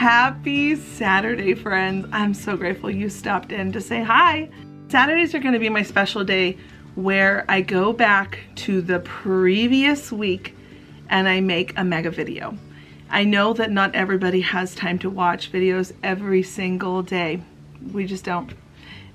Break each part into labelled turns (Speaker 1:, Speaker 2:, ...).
Speaker 1: Happy Saturday, friends. I'm so grateful you stopped in to say hi. Saturdays are going to be my special day where I go back to the previous week and I make a mega video. I know that not everybody has time to watch videos every single day. We just don't,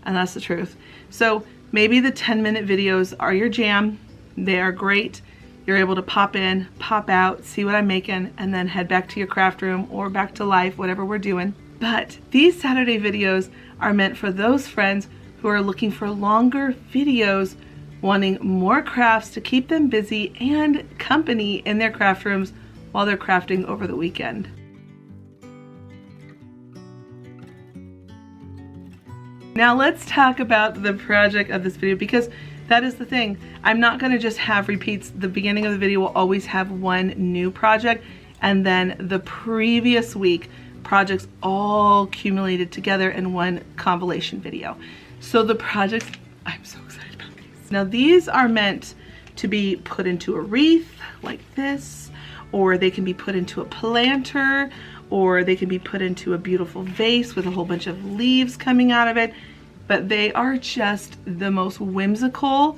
Speaker 1: and that's the truth. So maybe the 10-minute videos are your jam. They are great. You're able to pop in, pop out, see what I'm making, and then head back to your craft room or back to life, whatever we're doing. But these Saturday videos are meant for those friends who are looking for longer videos, wanting more crafts to keep them busy and company in their craft rooms while they're crafting over the weekend. Now let's talk about the project of this video, because that is the thing. I'm not going to just have repeats. The beginning of the video will always have one new project, and then the previous week projects all accumulated together in one compilation video. So the projects, I'm so excited about these. Now these are meant to be put into a wreath like this, or they can be put into a planter, or they can be put into a beautiful vase with a whole bunch of leaves coming out of it. But they are just the most whimsical,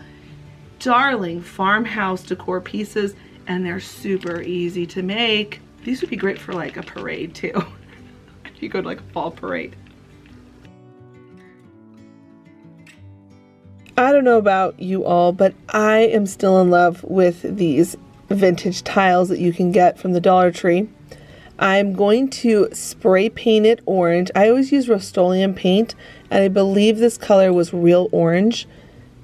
Speaker 1: darling farmhouse decor pieces, and they're super easy to make. These would be great for like a parade too. If you go to like a fall parade. I don't know about you all, but I am still in love with these vintage tiles that you can get from the Dollar Tree. I'm going to spray paint it orange. I always use Rust-Oleum paint, and I believe this color was Real Orange.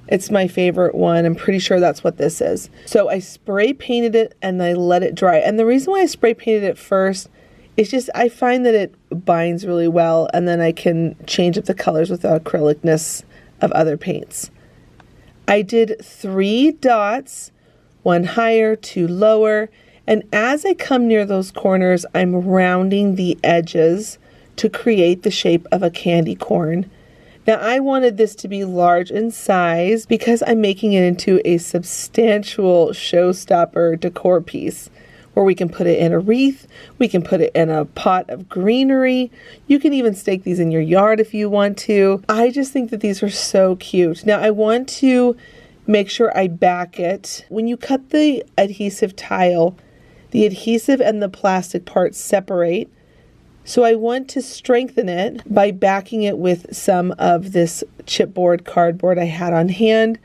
Speaker 1: It's my favorite one. I'm pretty sure that's what this is. So I spray painted it and I let it dry. And the reason why I spray painted it first is just I find that it binds really well, and then I can change up the colors with the acrylicness of other paints. I did 3 dots, 1 higher, 2 lower. And as I come near those corners, I'm rounding the edges to create the shape of a candy corn. Now I wanted this to be large in size because I'm making it into a substantial showstopper decor piece where we can put it in a wreath, we can put it in a pot of greenery, you can even stake these in your yard if you want to. I just think that these are so cute. Now I want to make sure I back it. When you cut the adhesive tile, the adhesive and the plastic parts separate. So I want to strengthen it by backing it with some of this chipboard cardboard I had on hand.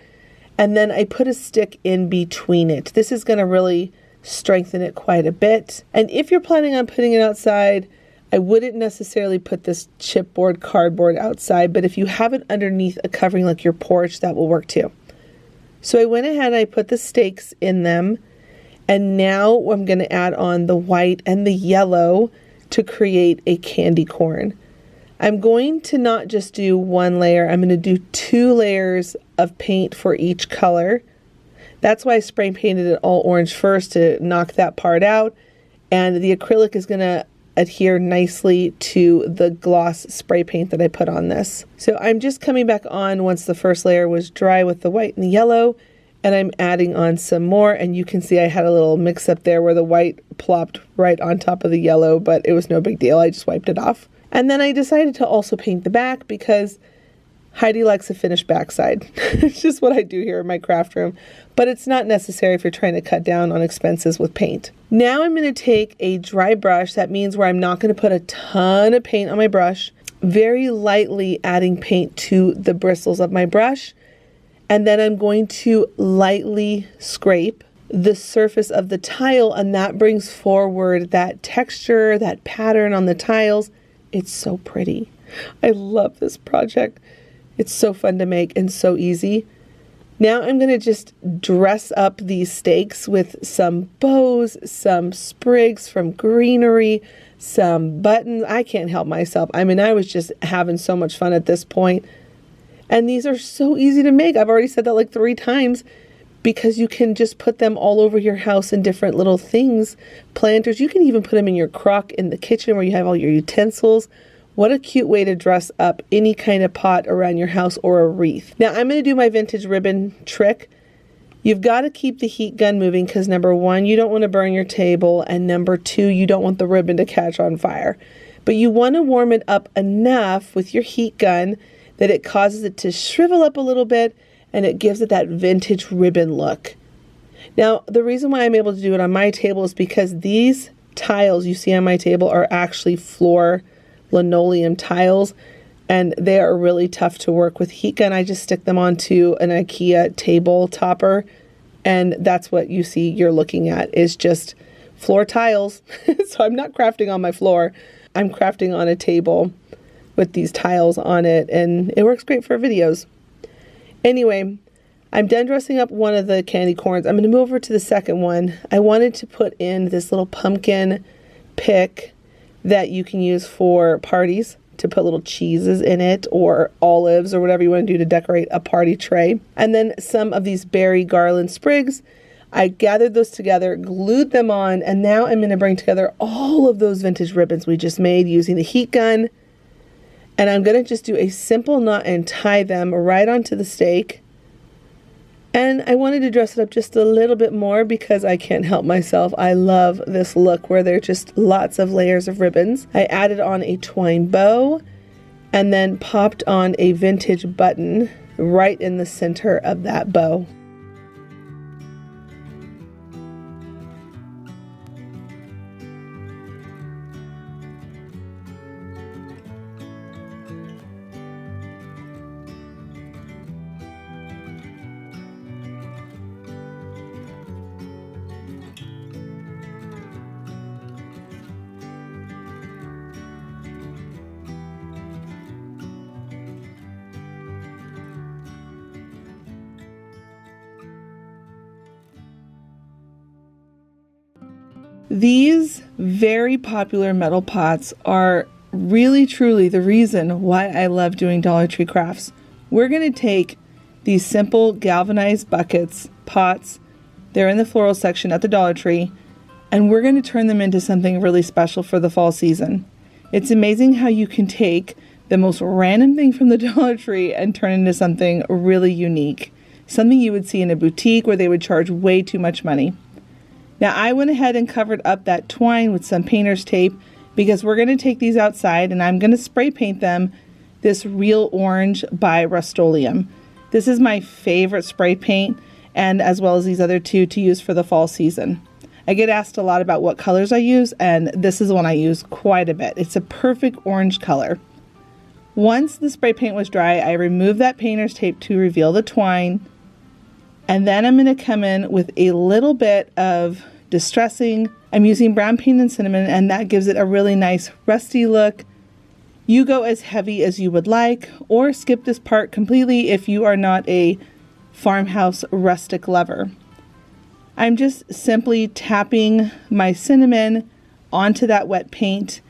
Speaker 1: And then I put a stick in between it. This is going to really strengthen it quite a bit. And if you're planning on putting it outside, I wouldn't necessarily put this chipboard cardboard outside, but if you have it underneath a covering like your porch, that will work too. So I went ahead and I put the stakes in them. And now I'm going to add on the white and the yellow to create a candy corn. I'm going to not just do 1 layer, I'm going to do 2 layers of paint for each color. That's why I spray painted it all orange first, to knock that part out. And the acrylic is going to adhere nicely to the gloss spray paint that I put on this. So I'm just coming back on once the first layer was dry with the white and the yellow. And I'm adding on some more, and you can see I had a little mix up there where the white plopped right on top of the yellow, but it was no big deal. I just wiped it off. And then I decided to also paint the back because Heidi likes a finished backside. It's just what I do here in my craft room, but it's not necessary if you're trying to cut down on expenses with paint. Now I'm going to take a dry brush. That means where I'm not going to put a ton of paint on my brush, very lightly adding paint to the bristles of my brush. And then I'm going to lightly scrape the surface of the tile, and that brings forward that texture, that pattern on the tiles. It's so pretty. I love this project. It's so fun to make and so easy. Now I'm going to just dress up these stakes with some bows, some sprigs from greenery, some buttons. I can't help myself. I mean, I was just having so much fun at this point. And these are so easy to make. I've already said that like 3 times because you can just put them all over your house in different little things. Planters, you can even put them in your crock in the kitchen where you have all your utensils. What a cute way to dress up any kind of pot around your house or a wreath. Now I'm going to do my vintage ribbon trick. You've got to keep the heat gun moving because number 1, you don't want to burn your table, and number 2, you don't want the ribbon to catch on fire. But you want to warm it up enough with your heat gun that it causes it to shrivel up a little bit and it gives it that vintage ribbon look. Now, the reason why I'm able to do it on my table is because these tiles you see on my table are actually floor linoleum tiles, and they are really tough to work with heat gun. I just stick them onto an IKEA table topper, and that's what you see you're looking at is just floor tiles. So I'm not crafting on my floor. I'm crafting on a table with these tiles on it, and it works great for videos. Anyway, I'm done dressing up one of the candy corns. I'm going to move over to the second one. I wanted to put in this little pumpkin pick that you can use for parties, to put little cheeses in it or olives or whatever you want to do to decorate a party tray. And then some of these berry garland sprigs. I gathered those together, glued them on, and now I'm going to bring together all of those vintage ribbons we just made using the heat gun. And I'm going to just do a simple knot and tie them right onto the stake. And I wanted to dress it up just a little bit more because I can't help myself. I love this look where there are just lots of layers of ribbons. I added on a twine bow and then popped on a vintage button right in the center of that bow. These very popular metal pots are really truly the reason why I love doing Dollar Tree crafts. We're going to take these simple galvanized buckets, pots, they're in the floral section at the Dollar Tree, and we're going to turn them into something really special for the fall season. It's amazing how you can take the most random thing from the Dollar Tree and turn it into something really unique. Something you would see in a boutique where they would charge way too much money. Now I went ahead and covered up that twine with some painter's tape because we're going to take these outside and I'm going to spray paint them this real orange by Rust-Oleum. This is my favorite spray paint, and as well as these other two to use for the fall season. I get asked a lot about what colors I use, and this is one I use quite a bit. It's a perfect orange color. Once the spray paint was dry, I removed that painter's tape to reveal the twine. And then I'm going to come in with a little bit of distressing. I'm using brown paint and cinnamon, and that gives it a really nice rusty look. You go as heavy as you would like, or skip this part completely if you are not a farmhouse rustic lover. I'm just simply tapping my cinnamon onto that wet paint,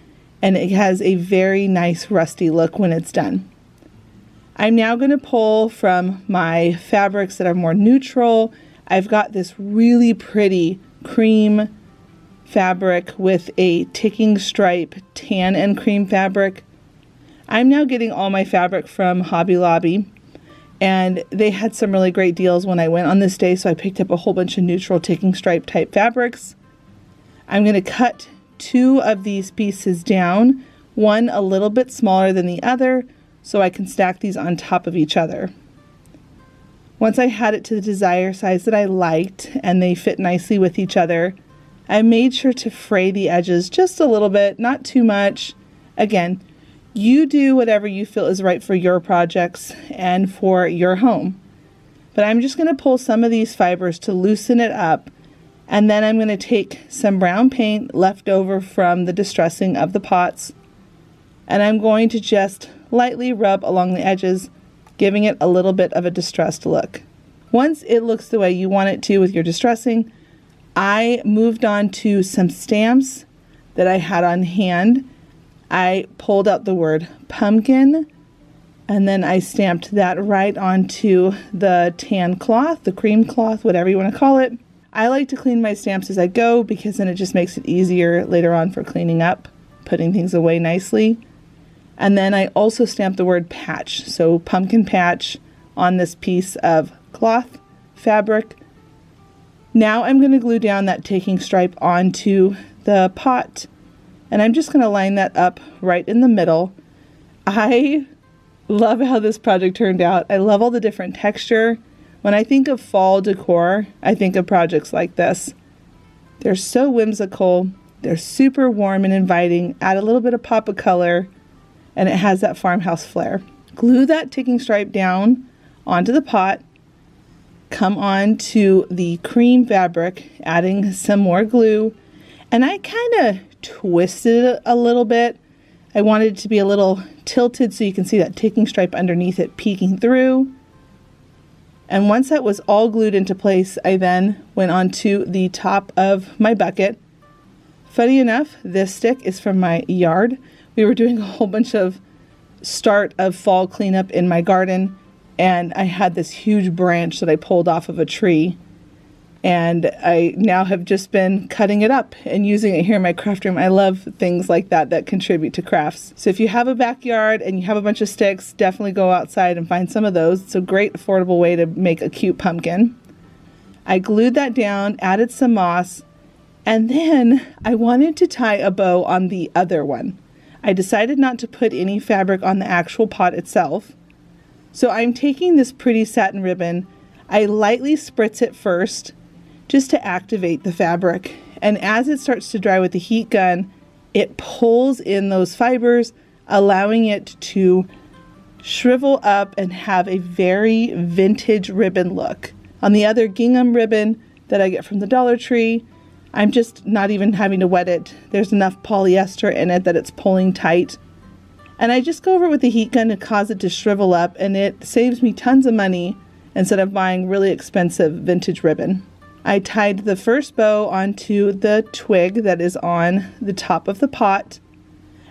Speaker 1: and it has a very nice rusty look when it's done. I'm now going to pull from my fabrics that are more neutral. I've got this really pretty cream fabric with a ticking stripe tan and cream fabric. I'm now getting all my fabric from Hobby Lobby, and they had some really great deals when I went on this day, so I picked up a whole bunch of neutral ticking stripe type fabrics. I'm going to cut two of these pieces down, one a little bit smaller than the other, so I can stack these on top of each other. Once I had it to the desired size that I liked and they fit nicely with each other, I made sure to fray the edges just a little bit, not too much. Again, you do whatever you feel is right for your projects and for your home. But I'm just going to pull some of these fibers to loosen it up, and then I'm going to take some brown paint left over from the distressing of the pots, and I'm going to just lightly rub along the edges, giving it a little bit of a distressed look. Once it looks the way you want it to with your distressing, I moved on to some stamps that I had on hand. I pulled out the word pumpkin, and then I stamped that right onto the tan cloth, the cream cloth, whatever you want to call it. I like to clean my stamps as I go because then it just makes it easier later on for cleaning up, putting things away nicely. And then I also stamped the word patch, so pumpkin patch, on this piece of cloth fabric. Now I'm going to glue down that ticking stripe onto the pot, And I'm just going to line that up right in the middle. I love how this project turned out. I love all the different texture. When I think of fall decor, I think of projects like this. They're so whimsical. They're super warm and inviting. Add a little bit of pop of color, and it has that farmhouse flair. Glue that ticking stripe down onto the pot. Come on to the cream fabric, adding some more glue. And I kind of twisted it a little bit. I wanted it to be a little tilted so you can see that ticking stripe underneath it peeking through. And once that was all glued into place, I then went on to the top of my bucket. Funny enough, this stick is from my yard. We were doing a whole bunch of start of fall cleanup in my garden, and I had this huge branch that I pulled off of a tree. And I now have just been cutting it up and using it here in my craft room. I love things like that that contribute to crafts. So if you have a backyard and you have a bunch of sticks, definitely go outside and find some of those. It's a great affordable way to make a cute pumpkin. I glued that down, added some moss, and then I wanted to tie a bow on the other one. I decided not to put any fabric on the actual pot itself. So I'm taking this pretty satin ribbon. I lightly spritz it first, just to activate the fabric. And as it starts to dry with the heat gun, it pulls in those fibers, allowing it to shrivel up and have a very vintage ribbon look. On the other gingham ribbon that I get from the Dollar Tree, I'm just not even having to wet it. There's enough polyester in it that it's pulling tight. And I just go over it with the heat gun to cause it to shrivel up, and it saves me tons of money instead of buying really expensive vintage ribbon. I tied the first bow onto the twig that is on the top of the pot,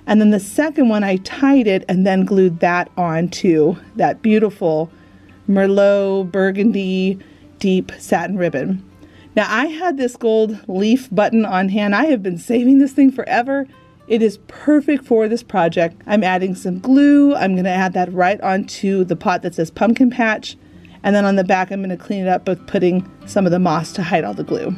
Speaker 1: and then the second one I tied it and then glued that onto that beautiful Merlot burgundy deep satin ribbon. Now I had this gold leaf button on hand. I have been saving this thing forever. It is perfect for this project. I'm adding some glue. I'm going to add that right onto the pot that says pumpkin patch. And then on the back, I'm going to clean it up with putting some of the moss to hide all the glue.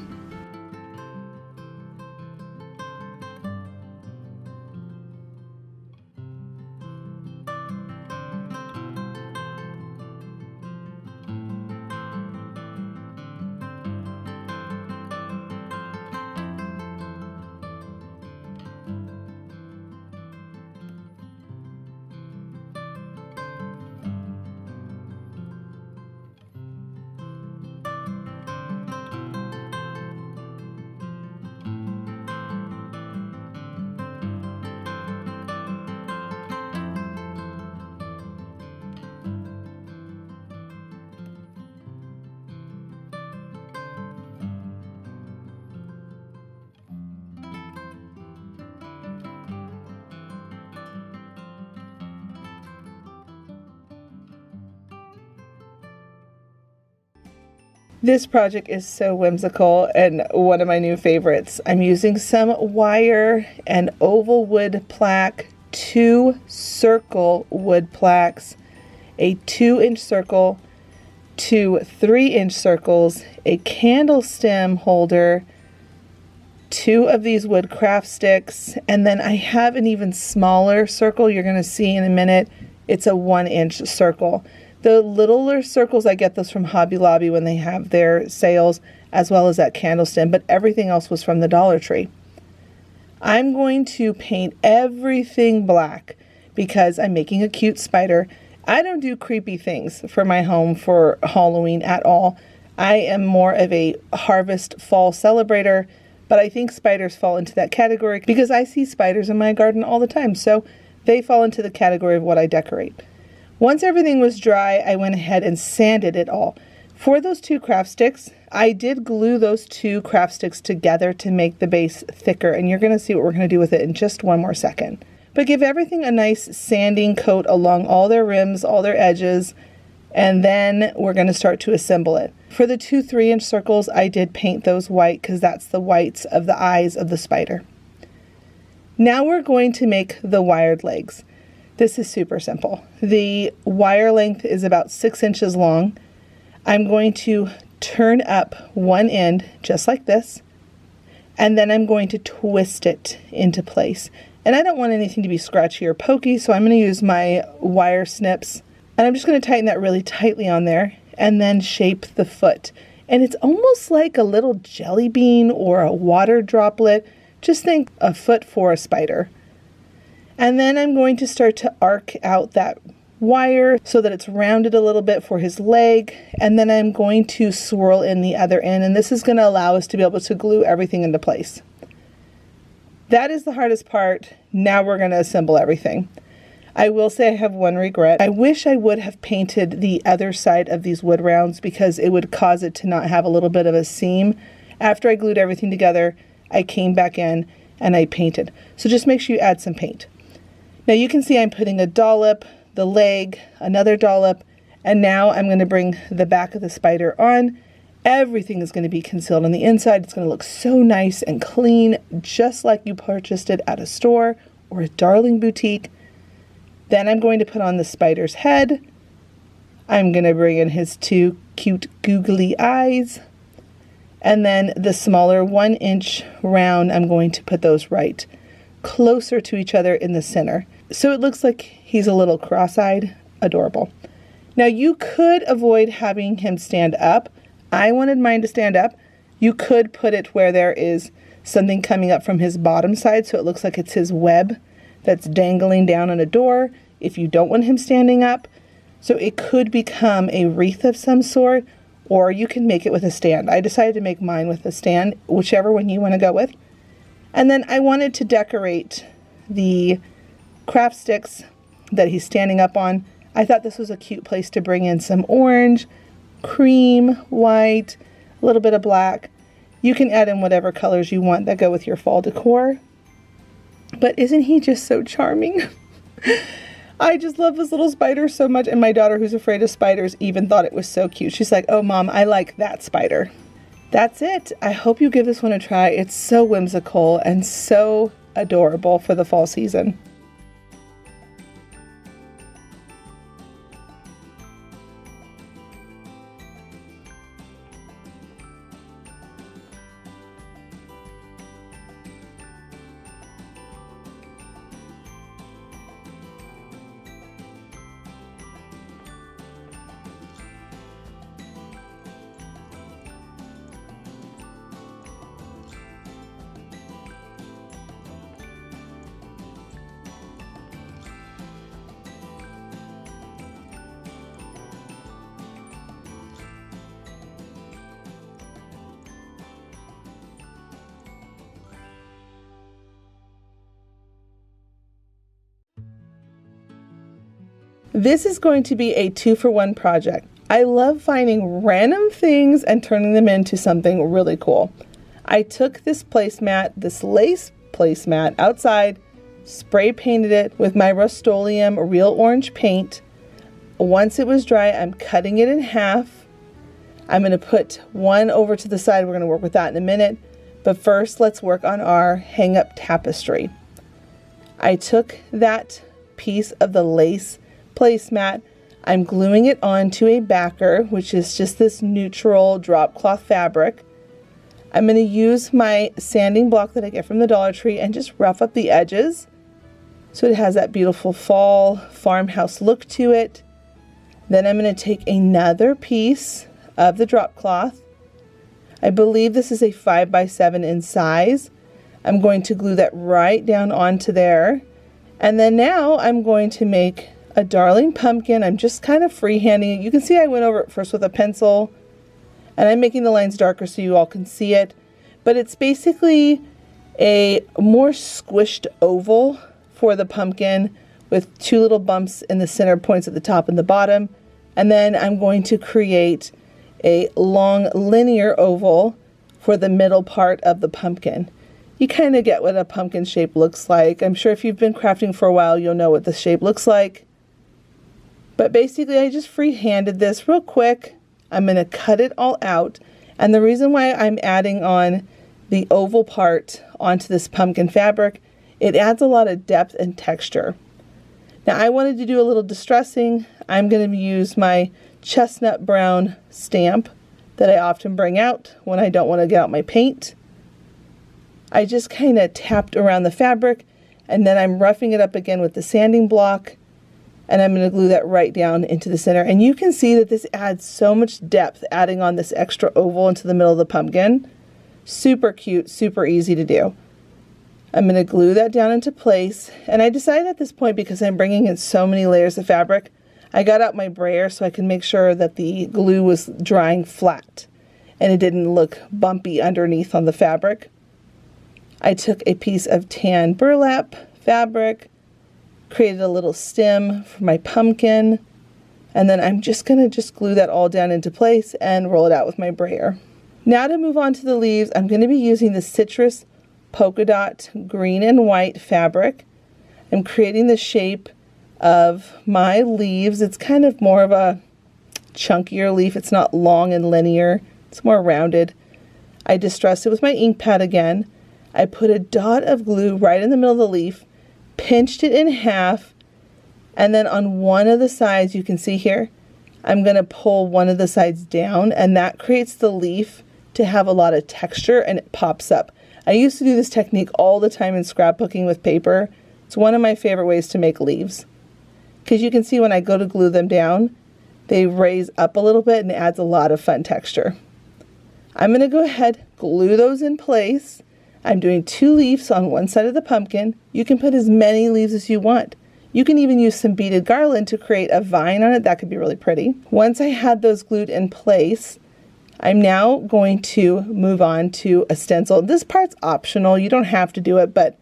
Speaker 1: This project is so whimsical and one of my new favorites. I'm using some wire and oval wood plaque, 2 circle wood plaques, a 2-inch circle, 2 3-inch circles, a candle stem holder, 2 of these wood craft sticks, and then I have an even smaller circle you're going to see in a minute. It's a 1-inch circle. The littler circles, I get those from Hobby Lobby when they have their sales, as well as that candle stem, but everything else was from the Dollar Tree. I'm going to paint everything black because I'm making a cute spider. I don't do creepy things for my home for Halloween at all. I am more of a harvest fall celebrator, but I think spiders fall into that category because I see spiders in my garden all the time, so they fall into the category of what I decorate. Once everything was dry, I went ahead and sanded it all. For those 2 craft sticks, I did glue those 2 craft sticks together to make the base thicker, and you're going to see what we're going to do with it in just one more second. But give everything a nice sanding coat along all their rims, all their edges, and then we're going to start to assemble it. For the 2 3-inch circles, I did paint those white because that's the whites of the eyes of the spider. Now we're going to make the wired legs. This is super simple. The wire length is about 6 inches long. I'm going to turn up one end just like this, And then I'm going to twist it into place. And I don't want anything to be scratchy or pokey, so I'm going to use my wire snips. And I'm just going to tighten that really tightly on there and then shape the foot. And it's almost like a little jelly bean or a water droplet. Just think a foot for a spider. And then I'm going to start to arc out that wire so that it's rounded a little bit for his leg. And then I'm going to swirl in the other end. And this is going to allow us to be able to glue everything into place. That is the hardest part. Now we're going to assemble everything. I will say I have one regret. I wish I would have painted the other side of these wood rounds because it would cause it to not have a little bit of a seam. After I glued everything together, I came back in and I painted. So just make sure you add some paint. Now you can see I'm putting a dollop, the leg, another dollop, and now I'm going to bring the back of the spider on. Everything is going to be concealed on the inside. It's going to look so nice and clean, just like you purchased it at a store or a darling boutique. Then I'm going to put on the spider's head. I'm going to bring in his two cute googly eyes. And then the smaller 1-inch round, I'm going to put those right closer to each other in the center. So it looks like he's a little cross-eyed. Adorable. Now you could avoid having him stand up. I wanted mine to stand up. You could put it where there is something coming up from his bottom side so it looks like it's his web that's dangling down on a door if you don't want him standing up. So it could become a wreath of some sort, or you can make it with a stand. I decided to make mine with a stand, whichever one you want to go with. And then I wanted to decorate the craft sticks that he's standing up on. I thought this was a cute place to bring in some orange, cream, white, a little bit of black. You can add in whatever colors you want that go with your fall decor. But isn't he just so charming? I just love this little spider so much, and my daughter, who's afraid of spiders, even thought it was so cute. She's like, "Oh Mom, I like that spider." That's it. I hope you give this one a try. It's so whimsical and so adorable for the fall season. This is going to be a 2-for-1 project. I love finding random things and turning them into something really cool. I took this placemat, this lace placemat outside, spray painted it with my Rust-Oleum Real Orange paint. Once it was dry, I'm cutting it in half. I'm going to put one over to the side. We're going to work with that in a minute. But first, let's work on our hang-up tapestry. I took that piece of the lace placemat. I'm gluing it onto a backer, which is just this neutral drop cloth fabric. I'm going to use my sanding block that I get from the Dollar Tree and just rough up the edges so it has that beautiful fall farmhouse look to it. Then I'm going to take another piece of the drop cloth. I believe this is a 5x7 in size. I'm going to glue that right down onto there. And then now I'm going to make a darling pumpkin. I'm just kind of freehanding it. You can see I went over it first with a pencil, and I'm making the lines darker so you all can see it. But it's basically a more squished oval for the pumpkin with 2 little bumps in the center points at the top and the bottom. And then I'm going to create a long linear oval for the middle part of the pumpkin. You kind of get what a pumpkin shape looks like. I'm sure if you've been crafting for a while, you'll know what the shape looks like. But basically, I just freehanded this real quick. I'm going to cut it all out. And the reason why I'm adding on the oval part onto this pumpkin fabric, it adds a lot of depth and texture. Now, I wanted to do a little distressing. I'm going to use my chestnut brown stamp that I often bring out when I don't want to get out my paint. I just kind of tapped around the fabric, and then I'm roughing it up again with the sanding block, and I'm going to glue that right down into the center. And you can see that this adds so much depth, adding on this extra oval into the middle of the pumpkin. Super cute, super easy to do. I'm going to glue that down into place, and I decided at this point, because I'm bringing in so many layers of fabric, I got out my brayer so I can make sure that the glue was drying flat and it didn't look bumpy underneath on the fabric. I took a piece of tan burlap fabric, created a little stem for my pumpkin, and then I'm just going to glue that all down into place and roll it out with my brayer. Now to move on to the leaves, I'm going to be using the citrus polka dot green and white fabric. I'm creating the shape of my leaves. It's kind of more of a chunkier leaf. It's not long and linear. It's more rounded. I distressed it with my ink pad again. I put a dot of glue right in the middle of the leaf, pinched it in half, and then on one of the sides, you can see here, I'm going to pull one of the sides down, and that creates the leaf to have a lot of texture, and it pops up. I used to do this technique all the time in scrapbooking with paper. It's one of my favorite ways to make leaves, because you can see when I go to glue them down, they raise up a little bit and it adds a lot of fun texture. I'm going to go ahead, glue those in place. I'm doing 2 leaves on one side of the pumpkin. You can put as many leaves as you want. You can even use some beaded garland to create a vine on it. That could be really pretty. Once I had those glued in place, I'm now going to move on to a stencil. This part's optional. You don't have to do it, but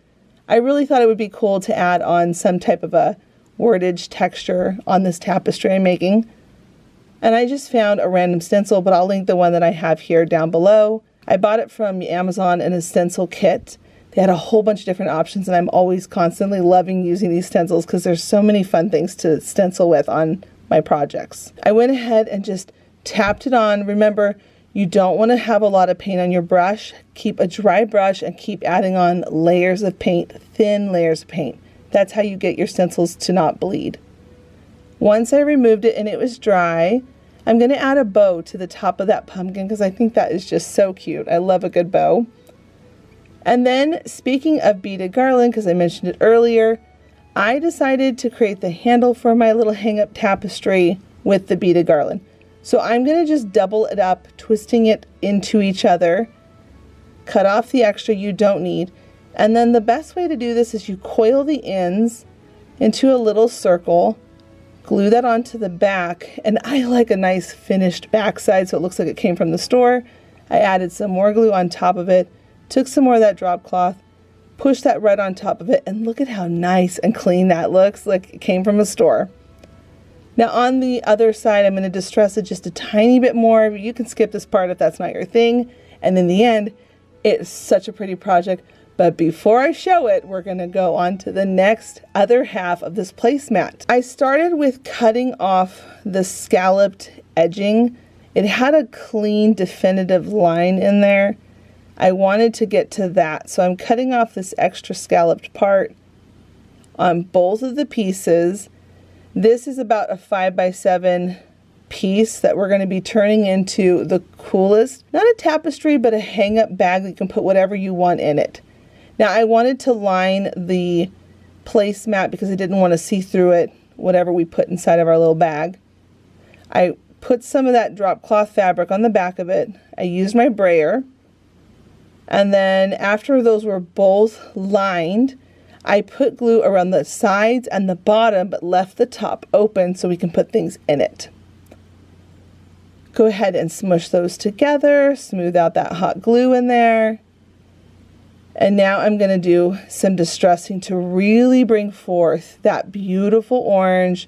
Speaker 1: I really thought it would be cool to add on some type of a wordage texture on this tapestry I'm making. And I just found a random stencil, but I'll link the one that I have here down below. I bought it from Amazon in a stencil kit. They had a whole bunch of different options, and I'm always constantly loving using these stencils because there's so many fun things to stencil with on my projects. I went ahead and just tapped it on. Remember, you don't want to have a lot of paint on your brush. Keep a dry brush and keep adding on layers of paint, thin layers of paint. That's how you get your stencils to not bleed. Once I removed it and it was dry, I'm going to add a bow to the top of that pumpkin because I think that is just so cute. I love a good bow. And then, speaking of beaded garland, because I mentioned it earlier, I decided to create the handle for my little hang-up tapestry with the beaded garland. So I'm going to just double it up, twisting it into each other, cut off the extra you don't need, and then the best way to do this is you coil the ends into a little circle, glue that onto the back, and I like a nice finished backside so it looks like it came from the store. I added some more glue on top of it, took some more of that drop cloth, pushed that right on top of it, and look at how nice and clean that looks, like it came from a store. Now on the other side, I'm going to distress it just a tiny bit more. You can skip this part if that's not your thing. And in the end, it's such a pretty project. But before I show it, we're going to go on to the next other half of this placemat. I started with cutting off the scalloped edging. It had a clean, definitive line in there. I wanted to get to that, so I'm cutting off this extra scalloped part on both of the pieces. This is about a 5x7 piece that we're going to be turning into the coolest, not a tapestry, but a hang-up bag that you can put whatever you want in it. Now I wanted to line the placemat because I didn't want to see through it, whatever we put inside of our little bag. I put some of that drop cloth fabric on the back of it. I used my brayer. And then after those were both lined, I put glue around the sides and the bottom, but left the top open so we can put things in it. Go ahead and smush those together, smooth out that hot glue in there. And now I'm going to do some distressing to really bring forth that beautiful orange.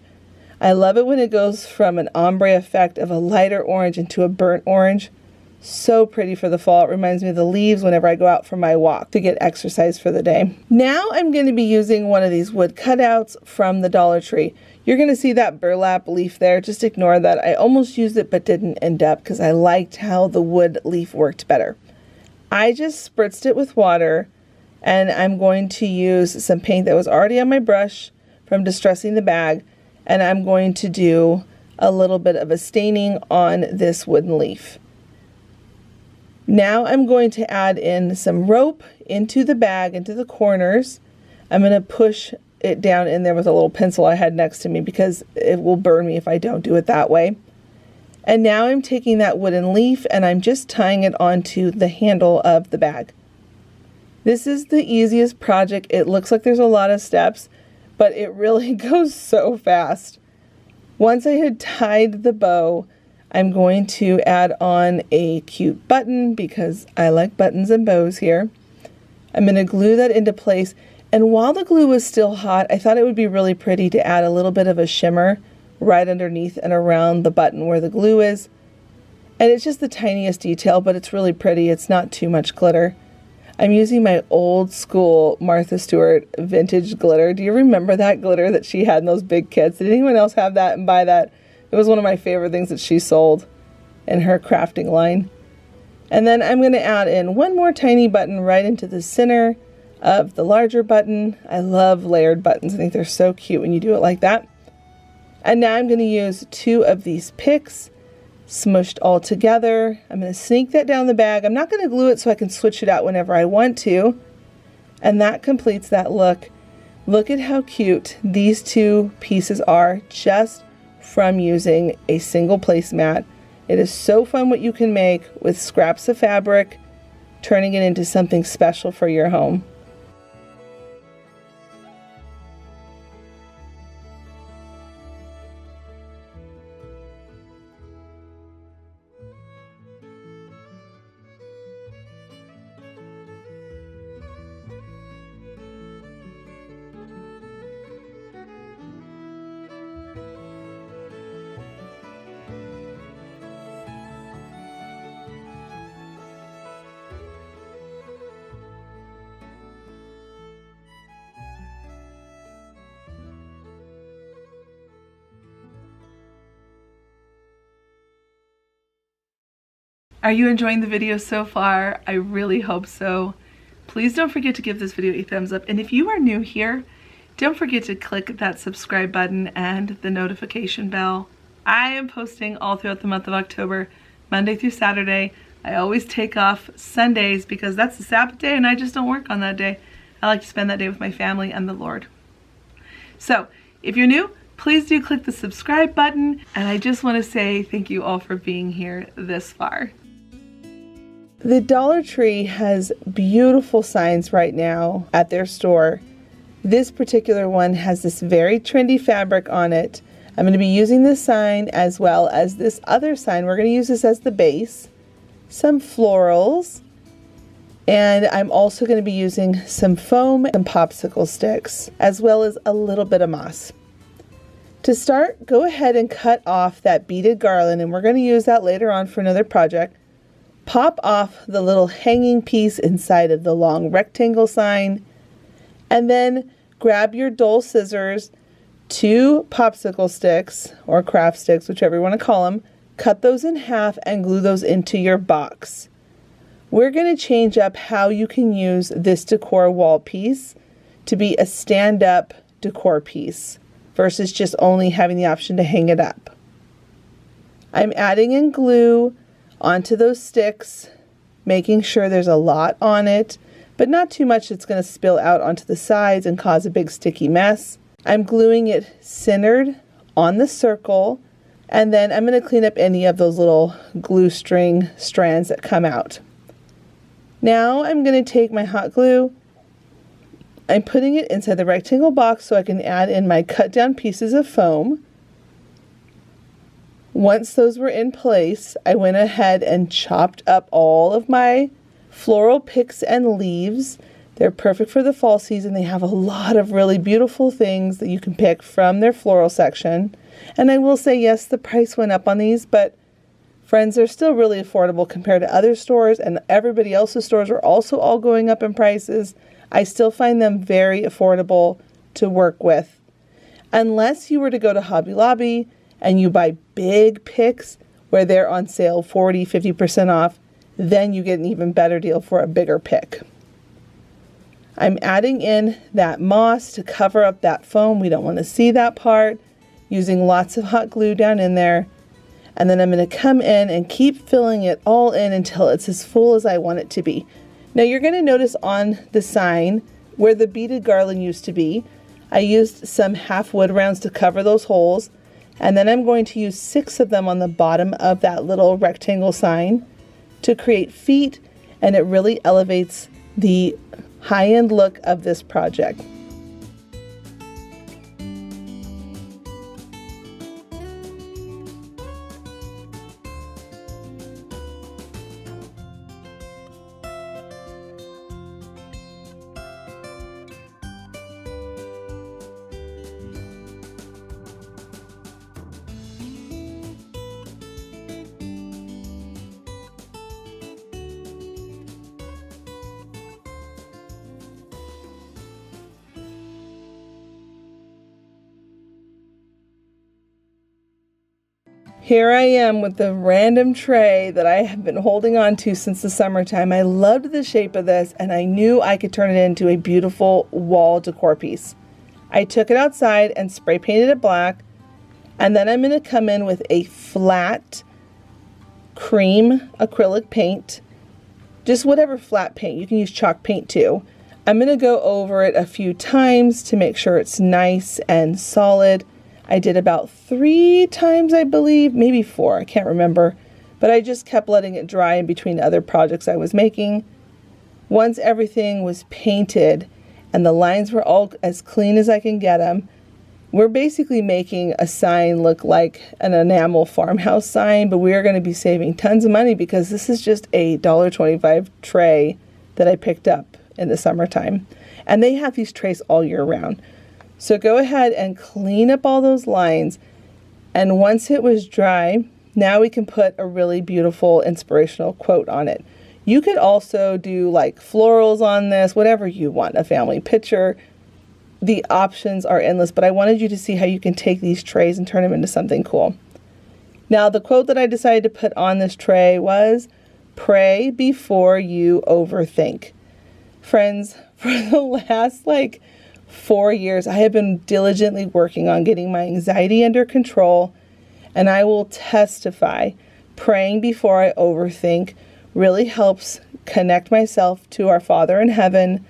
Speaker 1: I love it when it goes from an ombre effect of a lighter orange into a burnt orange. So pretty for the fall. It reminds me of the leaves whenever I go out for my walk to get exercise for the day. Now I'm going to be using one of these wood cutouts from the Dollar Tree. You're going to see that burlap leaf there. Just ignore that. I almost used it but didn't end up because I liked how the wood leaf worked better. I just spritzed it with water, and I'm going to use some paint that was already on my brush from distressing the bag, and I'm going to do a little bit of a staining on this wooden leaf. Now I'm going to add in some rope into the bag, into the corners. I'm going to push it down in there with a little pencil I had next to me because it will burn me if I don't do it that way. And now I'm taking that wooden leaf and I'm just tying it onto the handle of the bag. This is the easiest project. It looks like there's a lot of steps, but it really goes so fast. Once I had tied the bow, I'm going to add on a cute button because I like buttons and bows here. I'm going to glue that into place, and while the glue was still hot, I thought it would be really pretty to add a little bit of a shimmer right underneath and around the button where the glue is. And it's just the tiniest detail, but it's really pretty. It's not too much glitter. I'm using my old school Martha Stewart vintage glitter. Do you remember that glitter that she had in those big kits? Did anyone else have that and buy that? It was one of my favorite things that she sold in her crafting line. And then I'm going to add in one more tiny button right into the center of the larger button. I love layered buttons. I think they're so cute when you do it like that. And now I'm going to use 2 of these picks smushed all together. I'm going to sneak that down the bag. I'm not going to glue it so I can switch it out whenever I want to. And that completes that look. Look at how cute these 2 pieces are just from using a single placemat. It is so fun what you can make with scraps of fabric, turning it into something special for your home. Are you enjoying the video so far? I really hope so. Please don't forget to give this video a thumbs up. And if you are new here, don't forget to click that subscribe button and the notification bell. I am posting all throughout the month of October, Monday through Saturday. I always take off Sundays because that's the Sabbath day and I just don't work on that day. I like to spend that day with my family and the Lord. So if you're new, please do click the subscribe button. And I just want to say thank you all for being here this far. The Dollar Tree has beautiful signs right now at their store. This particular one has this very trendy fabric on it. I'm going to be using this sign as well as this other sign. We're going to use this as the base. Some florals. And I'm also going to be using some foam and popsicle sticks, as well as a little bit of moss. To start, go ahead and cut off that beaded garland, and we're going to use that later on for another project. Pop off the little hanging piece inside of the long rectangle sign, and then grab your dull scissors, 2 popsicle sticks or craft sticks, whichever you want to call them, cut those in half and glue those into your box. We're going to change up how you can use this decor wall piece to be a stand-up decor piece versus just only having the option to hang it up. I'm adding in glue onto those sticks, making sure there's a lot on it, but not too much that's going to spill out onto the sides and cause a big sticky mess. I'm gluing it centered on the circle, and then I'm going to clean up any of those little glue string strands that come out. Now I'm going to take my hot glue. I'm putting it inside the rectangle box so I can add in my cut down pieces of foam. Once those were in place, I went ahead and chopped up all of my floral picks and leaves. They're perfect for the fall season. They have a lot of really beautiful things that you can pick from their floral section. And I will say, yes, the price went up on these, but friends, they're still really affordable compared to other stores, and everybody else's stores are also all going up in prices. I still find them very affordable to work with. Unless you were to go to Hobby Lobby and you buy big picks where they're on sale 40-50% off, then you get an even better deal for a bigger pick. I'm adding in that moss to cover up that foam. We don't want to see that part. Using lots of hot glue down in there. And then I'm going to come in and keep filling it all in until it's as full as I want it to be. Now you're going to notice on the sign where the beaded garland used to be, I used some half wood rounds to cover those holes. And then I'm going to use 6 of them on the bottom of that little rectangle sign to create feet, and it really elevates the high-end look of this project. Here I am with the random tray that I have been holding on to since the summertime. I loved the shape of this, and I knew I could turn it into a beautiful wall decor piece. I took it outside and spray painted it black, and then I'm going to come in with a flat cream acrylic paint, just whatever flat paint. You can use chalk paint too. I'm going to go over it a few times to make sure it's nice and solid. I did about 3 times, I believe, maybe 4, I can't remember, but I just kept letting it dry in between other projects I was making. Once everything was painted and the lines were all as clean as I can get them, we're basically making a sign look like an enamel farmhouse sign, but we're going to be saving tons of money because this is just a $1.25 tray that I picked up in the summertime. And they have these trays all year round. So go ahead and clean up all those lines, and once it was dry, now we can put a really beautiful inspirational quote on it. You could also do like florals on this, whatever you want, a family picture. The options are endless, but I wanted you to see how you can take these trays and turn them into something cool. Now the quote that I decided to put on this tray was, "Pray before you overthink." Friends, for the last 4 years, I have been diligently working on getting my anxiety under control, and I will testify, praying before I overthink really helps connect myself to our Father in heaven,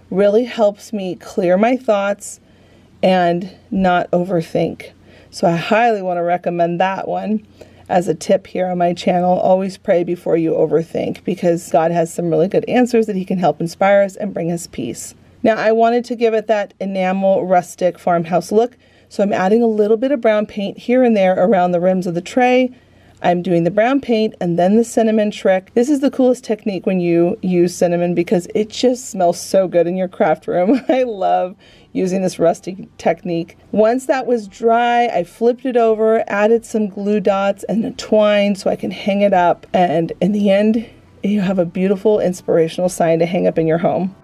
Speaker 1: really helps me clear my thoughts and not overthink. So I highly want to recommend that one as a tip here on my channel. Always pray before you overthink, because God has some really good answers that He can help inspire us and bring us peace. Now I wanted to give it that enamel rustic farmhouse look, so I'm adding a little bit of brown paint here and there around the rims of the tray. I'm doing the brown paint and then the cinnamon trick. This is the coolest technique when you use cinnamon because it just smells so good in your craft room. I love using this rustic technique. Once that was dry, I flipped it over, added some glue dots and a twine so I can hang it up, and in the end, you have a beautiful inspirational sign to hang up in your home.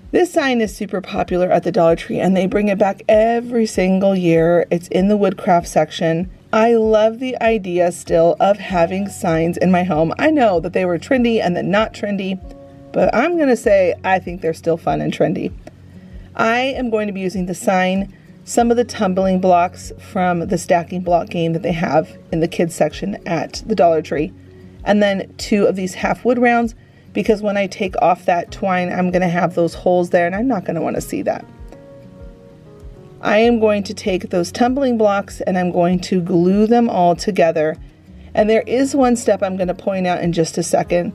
Speaker 1: This sign is super popular at the Dollar Tree, and they bring it back every single year. It's in the woodcraft section. I love the idea still of having signs in my home. I know that they were trendy and then not trendy, but I'm going to say I think they're still fun and trendy. I am going to be using the sign, some of the tumbling blocks from the stacking block game that they have in the kids section at the Dollar Tree, and then 2 of these half wood rounds, because when I take off that twine, I'm going to have those holes there, and I'm not going to want to see that. I am going to take those tumbling blocks and I'm going to glue them all together. And there is one step I'm going to point out in just a second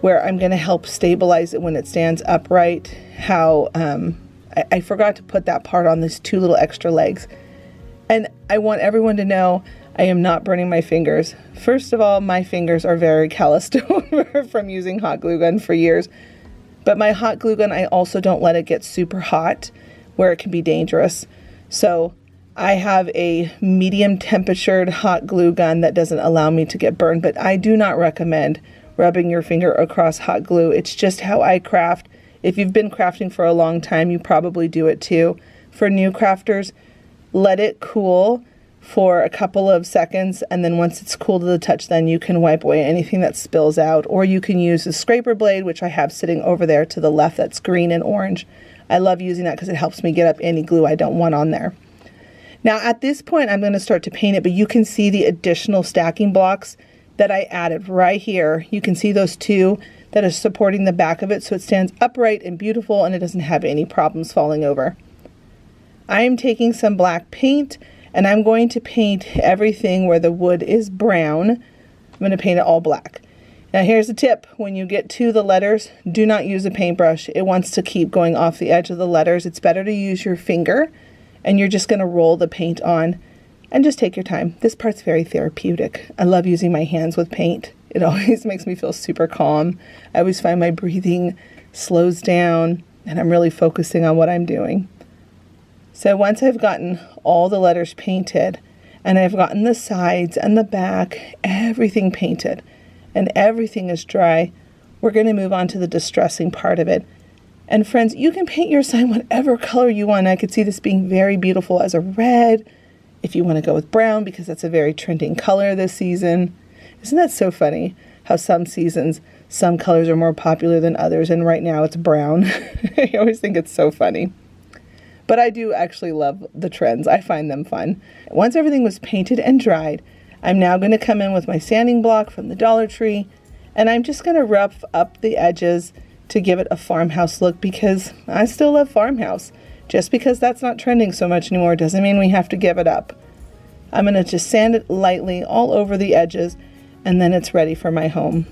Speaker 1: where I'm going to help stabilize it when it stands upright. How I forgot to put that part on these 2 little extra legs. And I want everyone to know I am not burning my fingers. First of all, my fingers are very calloused over from using hot glue gun for years. But my hot glue gun, I also don't let it get super hot where it can be dangerous. So I have a medium temperatured hot glue gun that doesn't allow me to get burned, but I do not recommend rubbing your finger across hot glue. It's just how I craft. If you've been crafting for a long time, you probably do it too. For new crafters, let it cool for a couple of seconds, and then once it's cool to the touch, then you can wipe away anything that spills out, or you can use a scraper blade, which I have sitting over there to the left that's green and orange. I love using that because it helps me get up any glue I don't want on there. Now at this point I'm going to start to paint it, but you can see the additional stacking blocks that I added right here. You can see those two that are supporting the back of it, so it stands upright and beautiful and it doesn't have any problems falling over. I am taking some black paint and I'm going to paint everything where the wood is brown. I'm going to paint it all black. Now here's a tip: when you get to the letters, do not use a paintbrush. It wants to keep going off the edge of the letters. It's better to use your finger, and you're just going to roll the paint on and just take your time. This part's very therapeutic. I love using my hands with paint. It always makes me feel super calm. I always find my breathing slows down and I'm really focusing on what I'm doing. So once I've gotten all the letters painted and I've gotten the sides and the back, everything painted, and everything is dry, we're going to move on to the distressing part of it. And friends, you can paint your sign whatever color you want. I could see this being very beautiful as a red, if you want to go with brown, because that's a very trending color this season. Isn't that so funny how some seasons, some colors are more popular than others, and right now it's brown. I always think it's so funny. But I do actually love the trends. I find them fun. Once everything was painted and dried, I'm now going to come in with my sanding block from the Dollar Tree, and I'm just going to rough up the edges to give it a farmhouse look, because I still love farmhouse. Just because that's not trending so much anymore doesn't mean we have to give it up. I'm going to just sand it lightly all over the edges, and then it's ready for my home.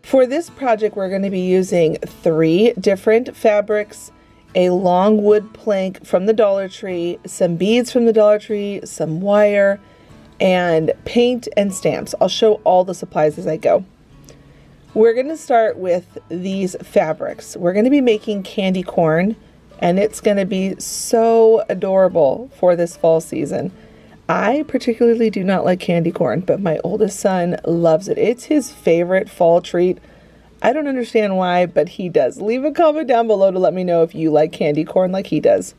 Speaker 1: For this project, we're going to be using 3 different fabrics, a long wood plank from the Dollar Tree, some beads from the Dollar Tree, some wire, and paint and stamps. I'll show all the supplies as I go. We're going to start with these fabrics. We're going to be making candy corn, and it's going to be so adorable for this fall season. I particularly do not like candy corn, but my oldest son loves it. It's his favorite fall treat. I don't understand why, but he does. Leave a comment down below to let me know if you like candy corn like he does.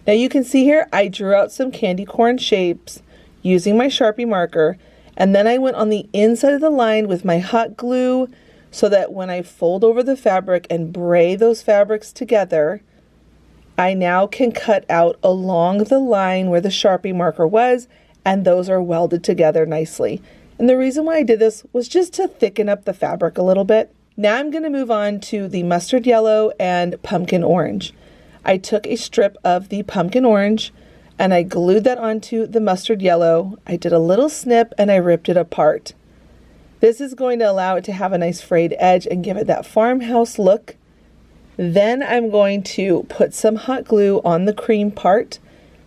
Speaker 1: Now you can see here I drew out some candy corn shapes using my Sharpie marker, and then I went on the inside of the line with my hot glue so that when I fold over the fabric and braid those fabrics together, I now can cut out along the line where the Sharpie marker was, and those are welded together nicely. And the reason why I did this was just to thicken up the fabric a little bit. Now I'm going to move on to the mustard yellow and pumpkin orange. I took a strip of the pumpkin orange and I glued that onto the mustard yellow. I did a little snip and I ripped it apart. This is going to allow it to have a nice frayed edge and give it that farmhouse look. Then I'm going to put some hot glue on the cream part,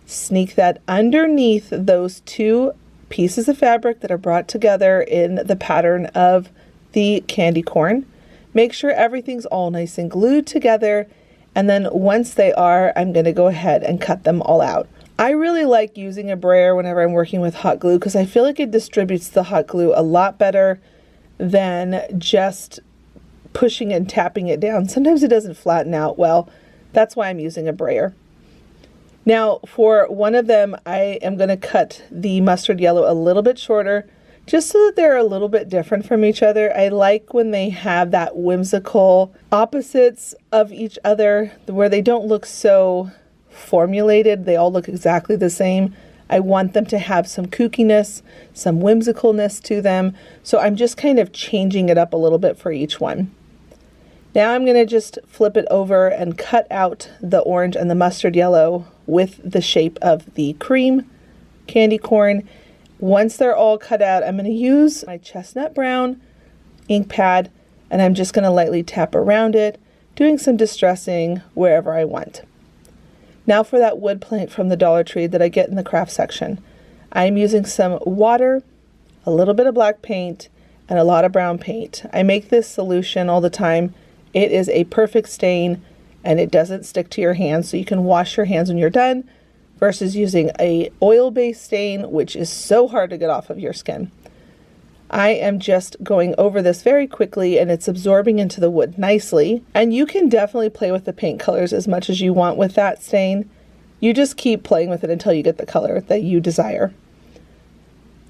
Speaker 1: sneak that underneath those 2 pieces of fabric that are brought together in the pattern of the candy corn. Make sure everything's all nice and glued together, and then once they are, I'm going to go ahead and cut them all out. I really like using a brayer whenever I'm working with hot glue because I feel like it distributes the hot glue a lot better than just pushing and tapping it down. Sometimes it doesn't flatten out well. That's why I'm using a brayer. Now for one of them, I am going to cut the mustard yellow a little bit shorter just so that they're a little bit different from each other. I like when they have that whimsical opposites of each other where they don't look so formulated. They all look exactly the same. I want them to have some kookiness, some whimsicalness to them. So I'm just kind of changing it up a little bit for each one. Now I'm going to just flip it over and cut out the orange and the mustard yellow with the shape of the cream candy corn. Once they're all cut out, I'm going to use my chestnut brown ink pad, and I'm just going to lightly tap around it, doing some distressing wherever I want. Now for that wood plank from the Dollar Tree that I get in the craft section. I'm using some water, a little bit of black paint, and a lot of brown paint. I make this solution all the time. It is a perfect stain and it doesn't stick to your hands, so you can wash your hands when you're done versus using a oil-based stain, which is so hard to get off of your skin. I am just going over this very quickly and it's absorbing into the wood nicely. And you can definitely play with the paint colors as much as you want with that stain. You just keep playing with it until you get the color that you desire.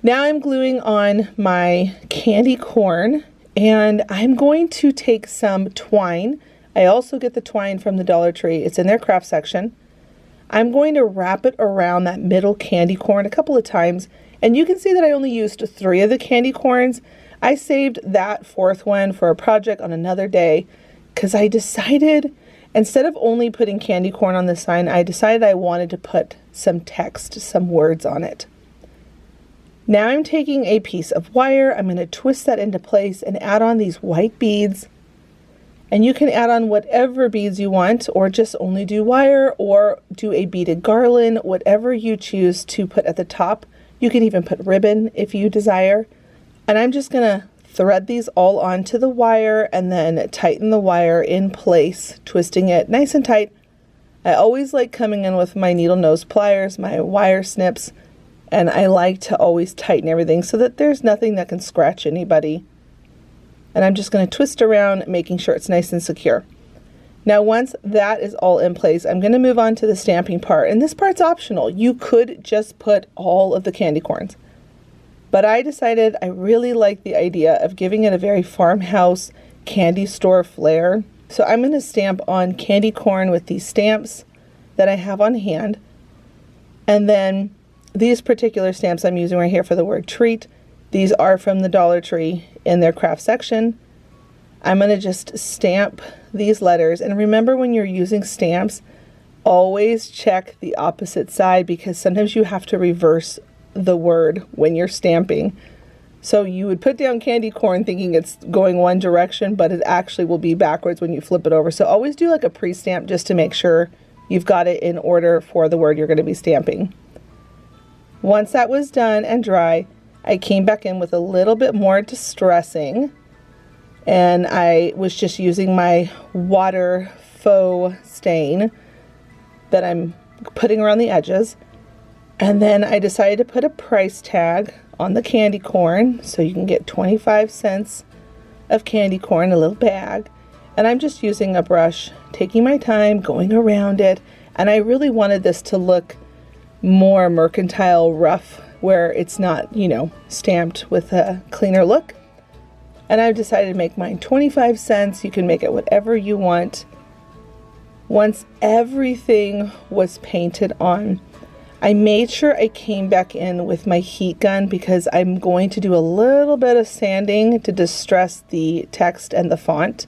Speaker 1: Now I'm gluing on my candy corn, and I'm going to take some twine. I also get the twine from the Dollar Tree. It's in their craft section. I'm going to wrap it around that middle candy corn a couple of times. And you can see that I only used 3 of the candy corns. I saved that 4th one for a project on another day because I decided, instead of only putting candy corn on the sign, I decided I wanted to put some text, some words on it. Now I'm taking a piece of wire. I'm going to twist that into place and add on these white beads. And you can add on whatever beads you want, or just only do wire, or do a beaded garland, whatever you choose to put at the top. You can even put ribbon if you desire. And I'm just going to thread these all onto the wire and then tighten the wire in place, twisting it nice and tight. I always like coming in with my needle nose pliers, my wire snips, and I like to always tighten everything so that there's nothing that can scratch anybody. And I'm just going to twist around, making sure it's nice and secure. Now once that is all in place, I'm going to move on to the stamping part. And this part's optional. You could just put all of the candy corns. But I decided I really like the idea of giving it a very farmhouse candy store flair. So I'm going to stamp on candy corn with these stamps that I have on hand. And then these particular stamps I'm using right here for the word treat. These are from the Dollar Tree in their craft section. I'm going to just stamp these letters, and remember, when you're using stamps, always check the opposite side, because sometimes you have to reverse the word when you're stamping. So you would put down candy corn thinking it's going one direction, but it actually will be backwards when you flip it over. So always do like a pre-stamp just to make sure you've got it in order for the word you're going to be stamping. Once that was done and dry, I came back in with a little bit more distressing. And I was just using my water faux stain that I'm putting around the edges. And then I decided to put a price tag on the candy corn, so you can get 25 cents of candy corn, a little bag. And I'm just using a brush, taking my time, going around it. And I really wanted this to look more mercantile rough, where it's not, you know, stamped with a cleaner look. And I've decided to make mine 25 cents. You can make it whatever you want. Once everything was painted on, I made sure I came back in with my heat gun, because I'm going to do a little bit of sanding to distress the text and the font,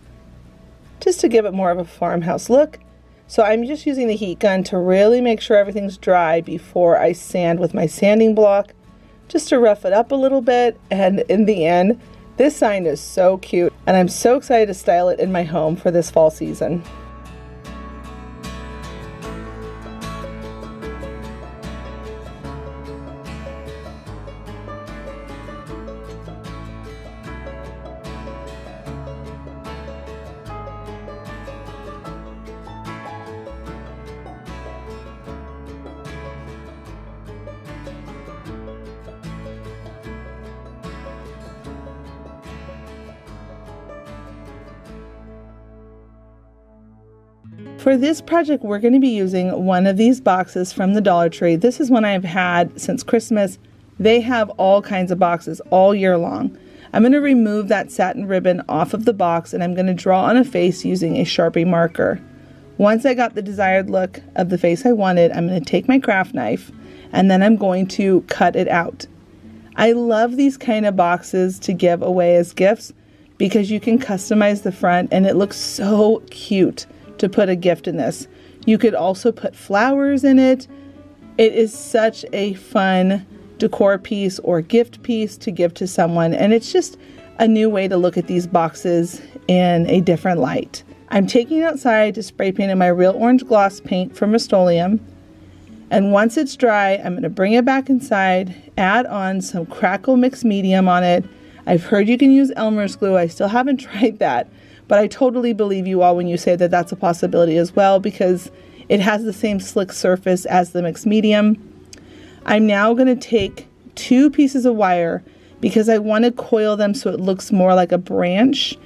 Speaker 1: just to give it more of a farmhouse look. So I'm just using the heat gun to really make sure everything's dry before I sand with my sanding block, just to rough it up a little bit. And in the end, this sign is so cute, and I'm so excited to style it in my home for this fall season. For this project, we're going to be using one of these boxes from the Dollar Tree. This is one I've had since Christmas. They have all kinds of boxes all year long. I'm going to remove that satin ribbon off of the box, and I'm going to draw on a face using a Sharpie marker. Once I got the desired look of the face I wanted, I'm going to take my craft knife and then I'm going to cut it out. I love these kind of boxes to give away as gifts because you can customize the front and it looks so cute to put a gift in this. You could also put flowers in it. It is such a fun decor piece or gift piece to give to someone, and it's just a new way to look at these boxes in a different light. I'm taking it outside to spray paint in my real orange gloss paint from Rust-Oleum, and once it's dry, I'm going to bring it back inside, add on some crackle mixed medium on it. I've heard you can use Elmer's glue. I still haven't tried that, but I totally believe you all when you say that that's a possibility as well because it has the same slick surface as the mixed medium. I'm now going to take 2 pieces of wire because I want to coil them so it looks more like a branch.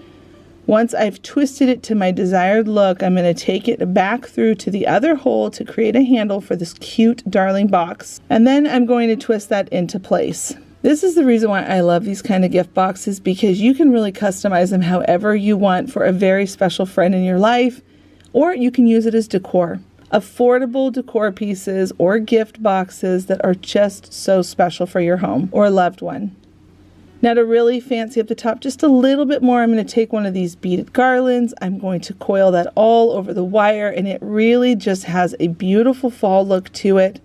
Speaker 1: Once I've twisted it to my desired look, I'm going to take it back through to the other hole to create a handle for this cute darling box. And then I'm going to twist that into place. This is the reason why I love these kind of gift boxes, because you can really customize them however you want for a very special friend in your life, or you can use it as decor. Affordable decor pieces or gift boxes that are just so special for your home or loved one. Now to really fancy up the top just a little bit more, I'm going to take one of these beaded garlands. I'm going to coil that all over the wire and it really just has a beautiful fall look to it.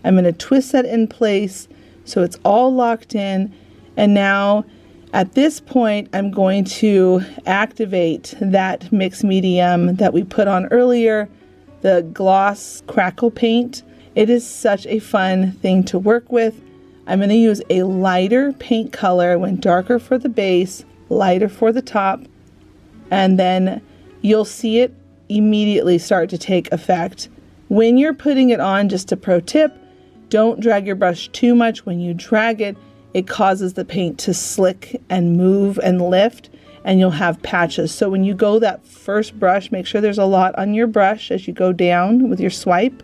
Speaker 1: I'm going to twist that in place so it's all locked in, and now at this point I'm going to activate that mixed medium that we put on earlier, the gloss crackle paint. It is such a fun thing to work with. I'm going to use a lighter paint color, went darker for the base, lighter for the top, and then you'll see it immediately start to take effect. When you're putting it on, just a pro tip, don't drag your brush too much. When you drag it, it causes the paint to slick and move and lift, and you'll have patches. So when you go that first brush, make sure there's a lot on your brush as you go down with your swipe,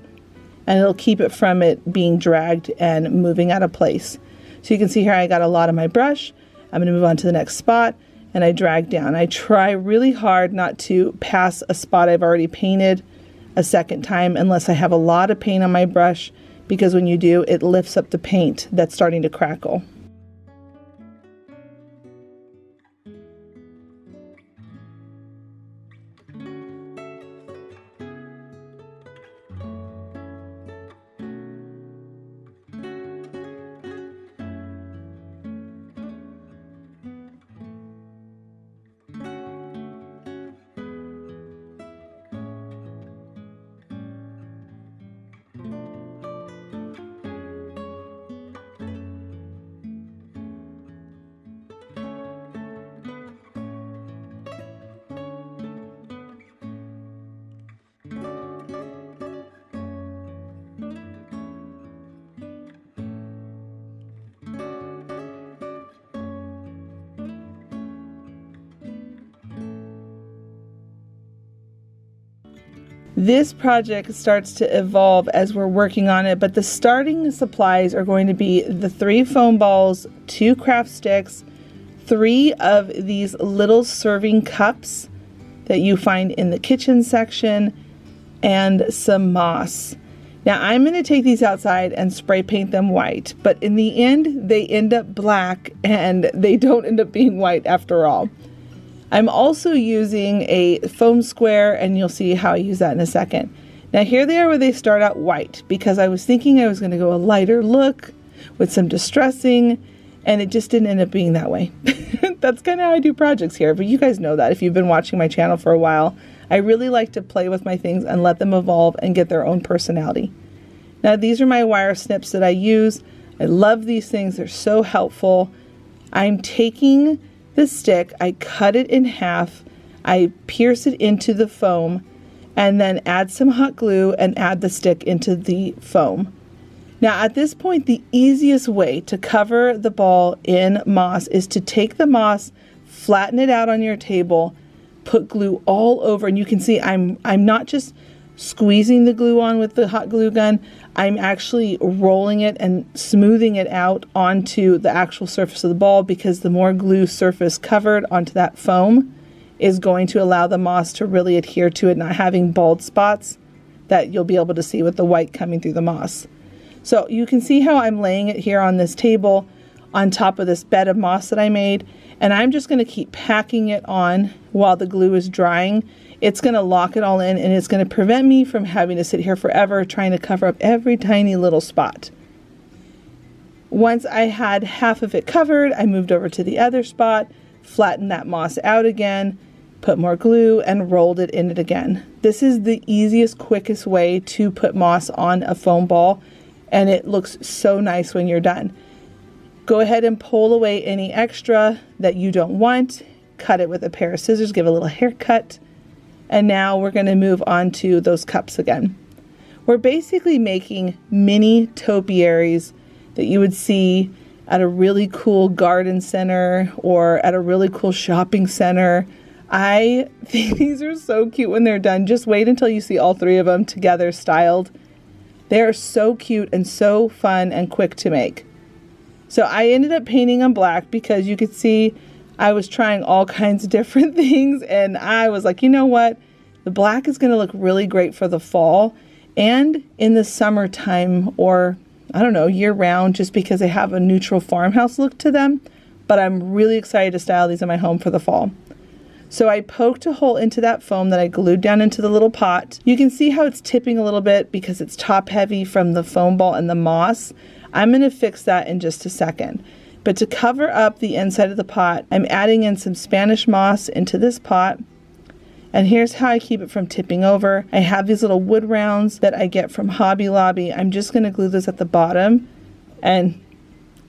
Speaker 1: and it'll keep it from it being dragged and moving out of place. So you can see here I got a lot on my brush. I'm going to move on to the next spot and I drag down. I try really hard not to pass a spot I've already painted a second time unless I have a lot of paint on my brush, because when you do, it lifts up the paint that's starting to crackle. This project starts to evolve as we're working on it, but the starting supplies are going to be the 3 foam balls, 2 craft sticks, 3 of these little serving cups that you find in the kitchen section, and some moss. Now I'm going to take these outside and spray paint them white, but in the end they end up black and they don't end up being white after all. I'm also using a foam square, and you'll see how I use that in a second. Now here they are where they start out white, because I was thinking I was going to go a lighter look with some distressing, and it just didn't end up being that way. That's kind of how I do projects here, but you guys know that if you've been watching my channel for a while. I really like to play with my things and let them evolve and get their own personality. Now these are my wire snips that I use. I love these things, they're so helpful. I'm taking the stick, I cut it in half, I pierce it into the foam, and then add some hot glue and add the stick into the foam. Now at this point, the easiest way to cover the ball in moss is to take the moss, flatten it out on your table, put glue all over, and you can see I'm not just squeezing the glue on with the hot glue gun, I'm actually rolling it and smoothing it out onto the actual surface of the ball, because the more glue surface covered onto that foam, is going to allow the moss to really adhere to it, not having bald spots that you'll be able to see with the white coming through the moss. So you can see how I'm laying it here on this table on top of this bed of moss that I made, and I'm just going to keep packing it on while the glue is drying. It's going to lock it all in, and it's going to prevent me from having to sit here forever trying to cover up every tiny little spot. Once I had half of it covered, I moved over to the other spot, flattened that moss out again, put more glue, and rolled it in it again. This is the easiest, quickest way to put moss on a foam ball, and it looks so nice when you're done. Go ahead and pull away any extra that you don't want, cut it with a pair of scissors, give a little haircut, and now we're going to move on to those cups again. We're basically making mini topiaries that you would see at a really cool garden center or at a really cool shopping center. I think these are so cute when they're done. Just wait until you see all three of them together styled. They are so cute and so fun and quick to make. So I ended up painting them black because you could see I was trying all kinds of different things, and I was like, you know what? The black is going to look really great for the fall and in the summertime, or I don't know, year round, just because they have a neutral farmhouse look to them. But I'm really excited to style these in my home for the fall. So I poked a hole into that foam that I glued down into the little pot. You can see how it's tipping a little bit because it's top heavy from the foam ball and the moss. I'm going to fix that in just a second. But to cover up the inside of the pot, I'm adding in some Spanish moss into this pot. And here's how I keep it from tipping over. I have these little wood rounds that I get from Hobby Lobby. I'm just going to glue those at the bottom, and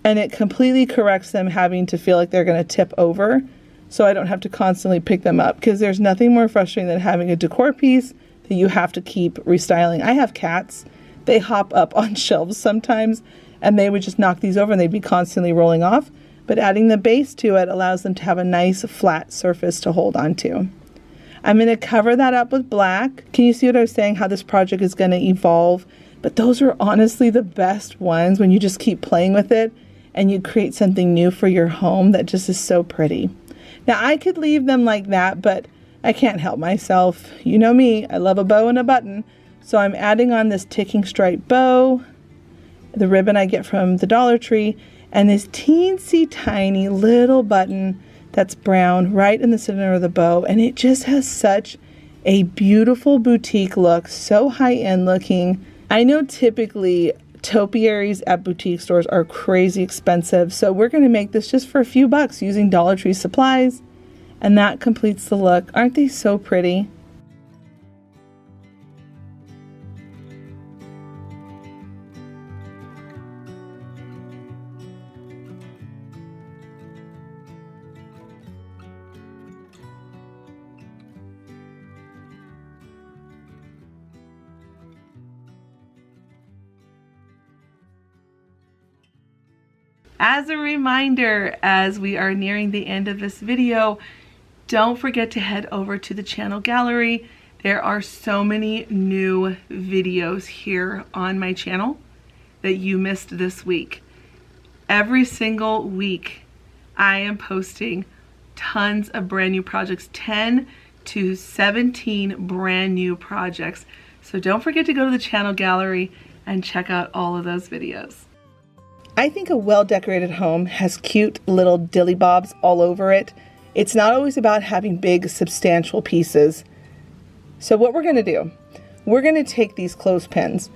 Speaker 1: it completely corrects them having to feel like they're going to tip over, so I don't have to constantly pick them up, because there's nothing more frustrating than having a decor piece that you have to keep restyling. I have cats. They hop up on shelves sometimes, and they would just knock these over and they'd be constantly rolling off. But adding the base to it allows them to have a nice flat surface to hold onto. I'm going to cover that up with black. Can you see what I was saying, how this project is going to evolve? But those are honestly the best ones when you just keep playing with it and you create something new for your home that just is so pretty. Now I could leave them like that, but I can't help myself. You know me, I love a bow and a button. So I'm adding on this ticking stripe bow, the ribbon I get from the Dollar Tree, and this teensy tiny little button that's brown right in the center of the bow, and it just has such a beautiful boutique look, so high-end looking. I know typically topiaries at boutique stores are crazy expensive, so we're going to make this just for a few bucks using Dollar Tree supplies, and that completes the look. Aren't they so pretty? As a reminder, as we are nearing the end of this video, don't forget to head over to the channel gallery. There are so many new videos here on my channel that you missed this week. Every single week, I am posting tons of brand new projects, 10 to 17 brand new projects. So don't forget to go to the channel gallery and check out all of those videos. I think a well-decorated home has cute little dilly bobs all over it. It's not always about having big, substantial pieces. So what we're going to do, we're going to take these clothespins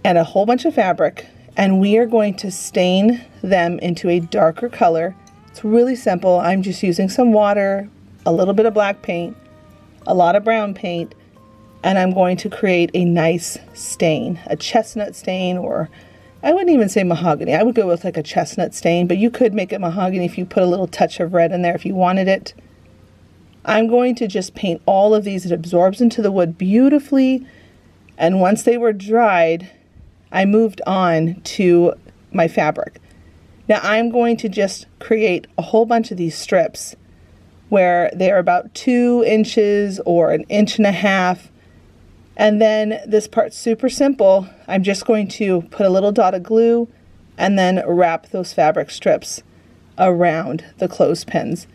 Speaker 1: and a whole bunch of fabric, and we are going to stain them into a darker color. It's really simple. I'm just using some water, a little bit of black paint, a lot of brown paint, and I'm going to create a nice stain, a chestnut stain, or I wouldn't even say mahogany. I would go with like a chestnut stain, but you could make it mahogany if you put a little touch of red in there if you wanted it. I'm going to just paint all of these. It absorbs into the wood beautifully. And once they were dried, I moved on to my fabric. Now I'm going to just create a whole bunch of these strips where they're about 2 inches or 1.5 inches. And then this part's super simple. I'm just going to put a little dot of glue and then wrap those fabric strips around the clothespins.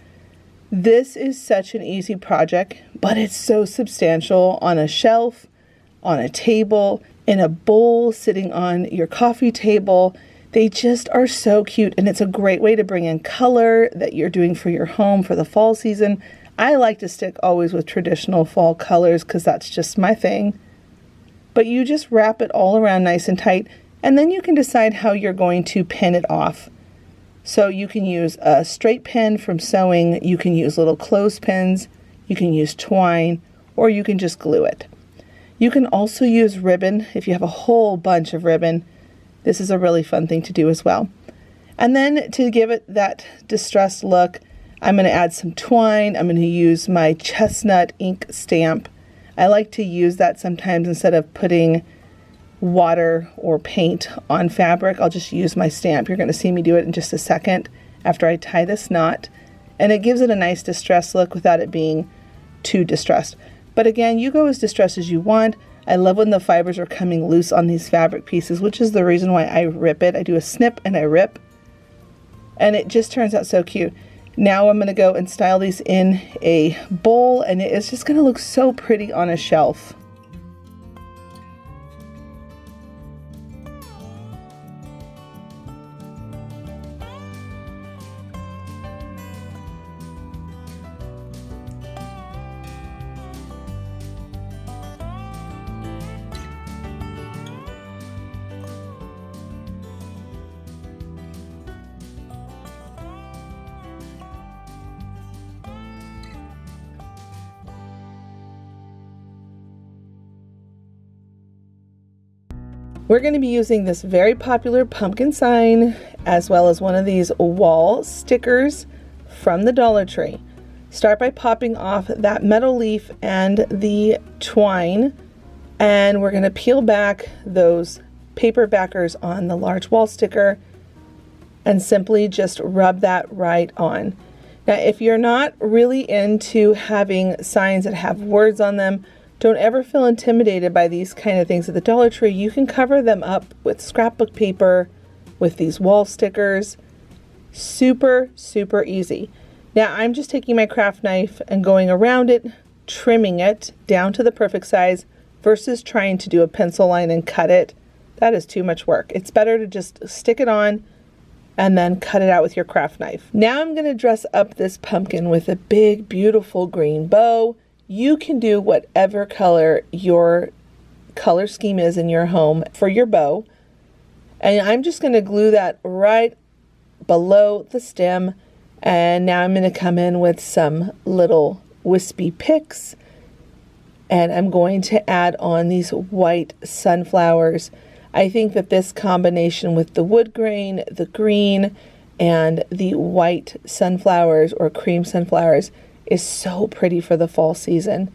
Speaker 1: This is such an easy project, but it's so substantial on a shelf, on a table, in a bowl, sitting on your coffee table. They just are so cute, and it's a great way to bring in color that you're doing for your home for the fall season. I like to stick always with traditional fall colors because that's just my thing. But you just wrap it all around nice and tight, and then you can decide how you're going to pin it off. So you can use a straight pin from sewing, you can use little clothespins, you can use twine, or you can just glue it. You can also use ribbon if you have a whole bunch of ribbon. This is a really fun thing to do as well. And then to give it that distressed look, I'm going to add some twine. I'm going to use my chestnut ink stamp. I like to use that sometimes instead of putting water or paint on fabric. I'll just use my stamp. You're going to see me do it in just a second after I tie this knot. And it gives it a nice distressed look without it being too distressed. But again, you go as distressed as you want. I love when the fibers are coming loose on these fabric pieces, which is the reason why I rip it. I do a snip and I rip. And it just turns out so cute. Now I'm going to go and style these in a bowl, and it is just going to look so pretty on a shelf. We're going to be using this very popular pumpkin sign as well as one of these wall stickers from the Dollar Tree. Start by popping off that metal leaf and the twine, and we're going to peel back those paper backers on the large wall sticker and simply just rub that right on. Now, if you're not really into having signs that have words on them, don't ever feel intimidated by these kind of things at the Dollar Tree. You can cover them up with scrapbook paper, with these wall stickers. Super, super easy. Now I'm just taking my craft knife and going around it, trimming it down to the perfect size versus trying to do a pencil line and cut it. That is too much work. It's better to just stick it on and then cut it out with your craft knife. Now I'm going to dress up this pumpkin with a big, beautiful green bow. You can do whatever color your color scheme is in your home for your bow. And I'm just going to glue that right below the stem. And now I'm going to come in with some little wispy picks. And I'm going to add on these white sunflowers. I think that this combination with the wood grain, the green, and the white sunflowers or cream sunflowers is so pretty for the fall season.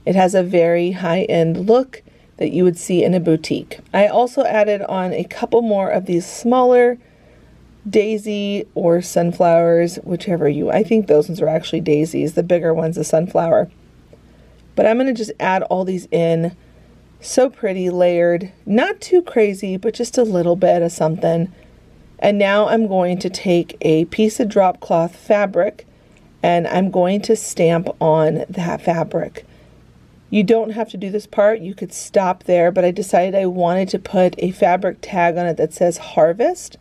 Speaker 1: It has a very high-end look that you would see in a boutique. I also added on a couple more of these smaller daisy or sunflowers, whichever I think those ones are actually daisies, the bigger one's a sunflower. But I'm going to just add all these in. So pretty, layered, not too crazy, but just a little bit of something. And now I'm going to take a piece of drop cloth fabric and I'm going to stamp on that fabric. You don't have to do this part, you could stop there, but I decided I wanted to put a fabric tag on it that says harvest.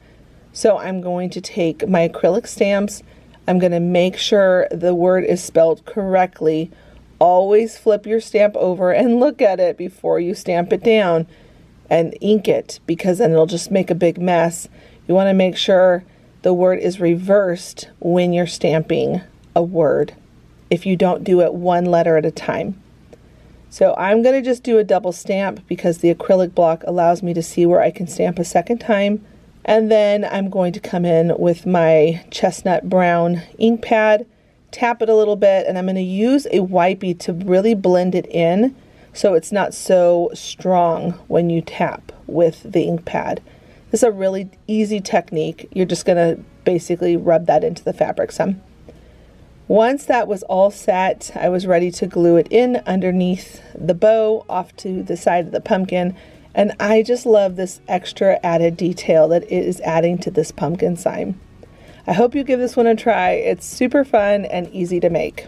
Speaker 1: So I'm going to take my acrylic stamps, I'm going to make sure the word is spelled correctly. Always flip your stamp over and look at it before you stamp it down and ink it, because then it'll just make a big mess. You want to make sure the word is reversed when you're stamping a word if you don't do it one letter at a time. So I'm going to just do a double stamp because the acrylic block allows me to see where I can stamp a second time. And then I'm going to come in with my chestnut brown ink pad, tap it a little bit, and I'm going to use a wipey to really blend it in so it's not so strong when you tap with the ink pad. This is a really easy technique. You're just going to basically rub that into the fabric some. Once that was all set, I was ready to glue it in underneath the bow off to the side of the pumpkin. And I just love this extra added detail that it is adding to this pumpkin sign. I hope you give this one a try. It's super fun and easy to make.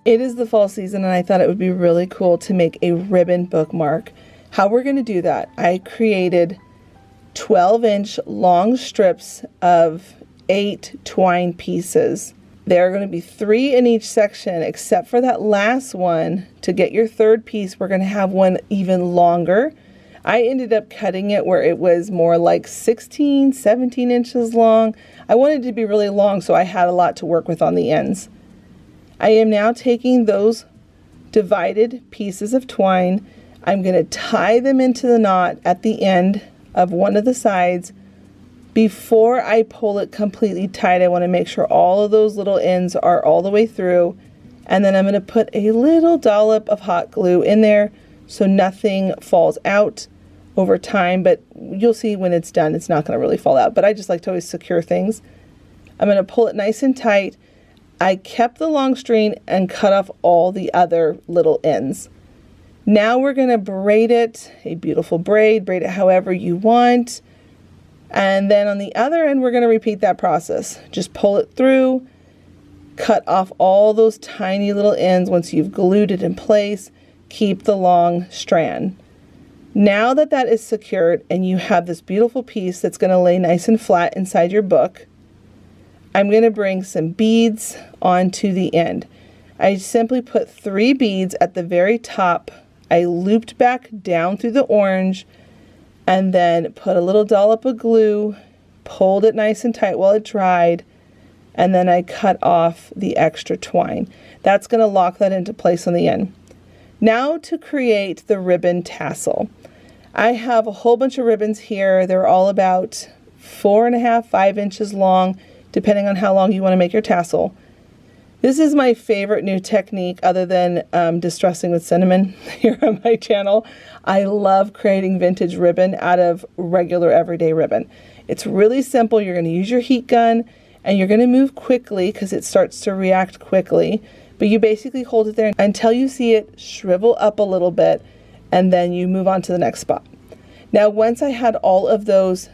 Speaker 1: It is the fall season and I thought it would be really cool to make a ribbon bookmark. How we're going to do that, I created 12-inch long strips of 8 twine pieces. There are going to be 3 in each section except for that last one. To get your third piece, we're going to have one even longer. I ended up cutting it where it was more like 16, 17 inches long. I wanted it to be really long, so I had a lot to work with on the ends. I am now taking those divided pieces of twine. I'm going to tie them into the knot at the end of one of the sides. Before I pull it completely tight, I want to make sure all of those little ends are all the way through. And then I'm going to put a little dollop of hot glue in there so nothing falls out over time, but you'll see when it's done, it's not going to really fall out. But I just like to always secure things. I'm going to pull it nice and tight. I kept the long string and cut off all the other little ends. Now we're going to braid it, a beautiful braid it however you want. And then on the other end, we're going to repeat that process. Just pull it through, cut off all those tiny little ends once you've glued it in place, keep the long strand. Now that that is secured and you have this beautiful piece that's going to lay nice and flat inside your book, I'm going to bring some beads onto the end. I simply put 3 beads at the very top. I looped back down through the orange and then put a little dollop of glue, pulled it nice and tight while it dried, and then I cut off the extra twine. That's going to lock that into place on the end. Now to create the ribbon tassel. I have a whole bunch of ribbons here. They're all about 4.5, 5 inches long, depending on how long you want to make your tassel. This is my favorite new technique other than distressing with cinnamon here on my channel. I love creating vintage ribbon out of regular everyday ribbon. It's really simple. You're going to use your heat gun and you're going to move quickly because it starts to react quickly. But you basically hold it there until you see it shrivel up a little bit and then you move on to the next spot. Now once I had all of those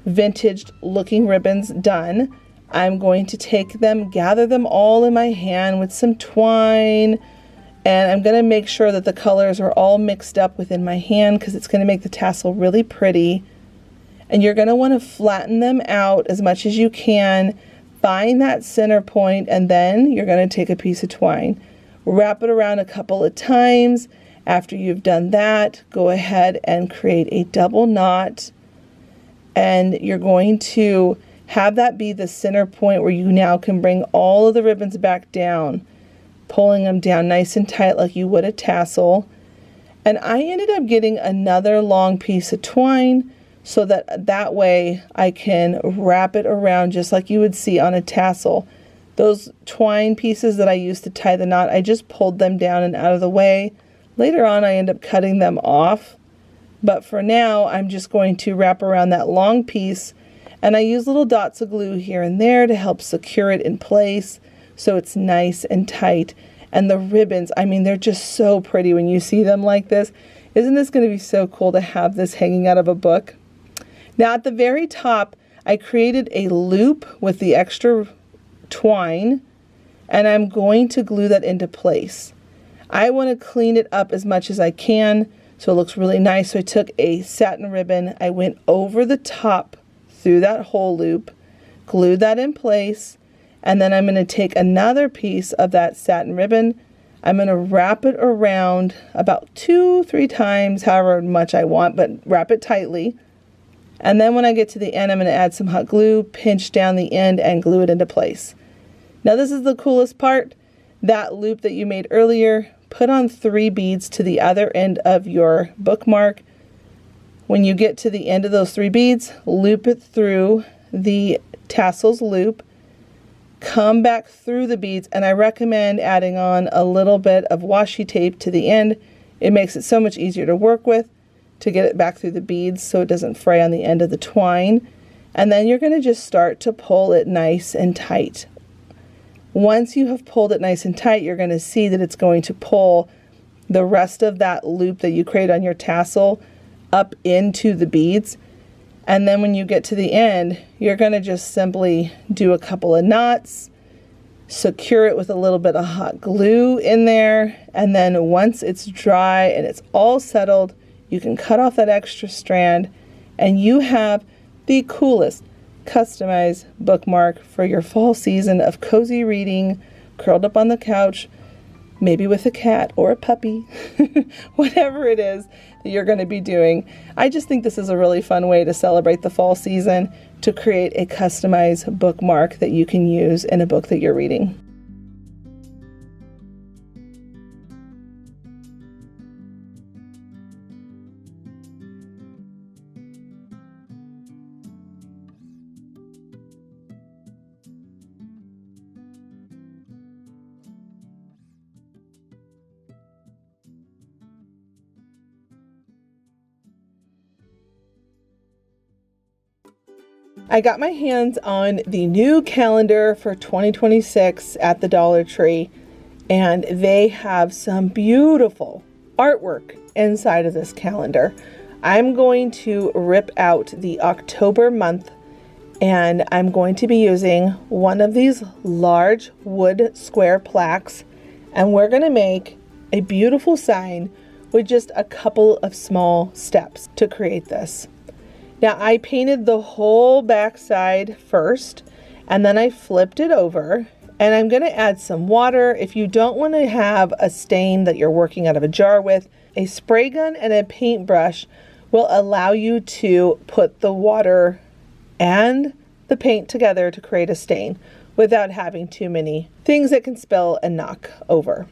Speaker 1: vintage looking ribbons done, I'm going to take them, gather them all in my hand with some twine, and I'm going to make sure that the colors are all mixed up within my hand because it's going to make the tassel really pretty. And you're going to want to flatten them out as much as you can, find that center point, and then you're going to take a piece of twine, wrap it around a couple of times. After you've done that, go ahead and create a double knot. And you're going to have that be the center point where you now can bring all of the ribbons back down, pulling them down nice and tight like you would a tassel. And I ended up getting another long piece of twine so that way I can wrap it around just like you would see on a tassel. Those twine pieces that I used to tie the knot, I just pulled them down and out of the way. Later on, I end up cutting them off. But for now, I'm just going to wrap around that long piece, and I use little dots of glue here and there to help secure it in place so it's nice and tight. And the ribbons, I mean, they're just so pretty when you see them like this. Isn't this going to be so cool to have this hanging out of a book? Now at the very top, I created a loop with the extra twine, and I'm going to glue that into place. I want to clean it up as much as I can so it looks really nice. So I took a satin ribbon, I went over the top through that whole loop, glued that in place, and then I'm going to take another piece of that satin ribbon. I'm going to wrap it around about 2-3 times, however much I want, but wrap it tightly. And then when I get to the end, I'm going to add some hot glue, pinch down the end, and glue it into place. Now this is the coolest part. That loop that you made earlier, put on 3 beads to the other end of your bookmark. When you get to the end of those 3 beads, loop it through the tassel's loop, come back through the beads, and I recommend adding on a little bit of washi tape to the end. It makes it so much easier to work with, to get it back through the beads so it doesn't fray on the end of the twine. And then you're going to just start to pull it nice and tight. Once you have pulled it nice and tight, you're going to see that it's going to pull the rest of that loop that you create on your tassel up into the beads. And then when you get to the end, you're going to just simply do a couple of knots, secure it with a little bit of hot glue in there, and then once it's dry and it's all settled, you can cut off that extra strand, and you have the coolest customized bookmark for your fall season of cozy reading, curled up on the couch, maybe with a cat or a puppy, whatever it is that you're going to be doing. I just think this is a really fun way to celebrate the fall season, to create a customized bookmark that you can use in a book that you're reading. I got my hands on the new calendar for 2026 at the Dollar Tree, and they have some beautiful artwork inside of this calendar. I'm going to rip out the October month, and I'm going to be using one of these large wood square plaques, and we're going to make a beautiful sign with just a couple of small steps to create this. Now, I painted the whole back side first, and then I flipped it over, and I'm going to add some water. If you don't want to have a stain that you're working out of a jar with, a spray gun and a paintbrush will allow you to put the water and the paint together to create a stain without having too many things that can spill and knock over.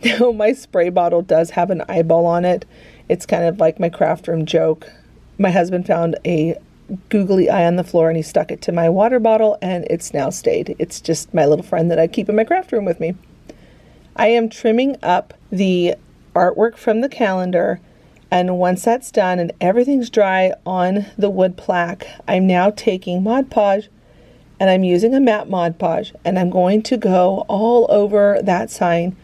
Speaker 1: Now, my spray bottle does have an eyeball on it. It's kind of like my craft room joke. My husband found a googly eye on the floor and he stuck it to my water bottle, and it's now stayed. It's just my little friend that I keep in my craft room with me. I am trimming up the artwork from the calendar, and once that's done and everything's dry on the wood plaque, I'm now taking Mod Podge, and I'm using a matte Mod Podge, and I'm going to go all over that sign,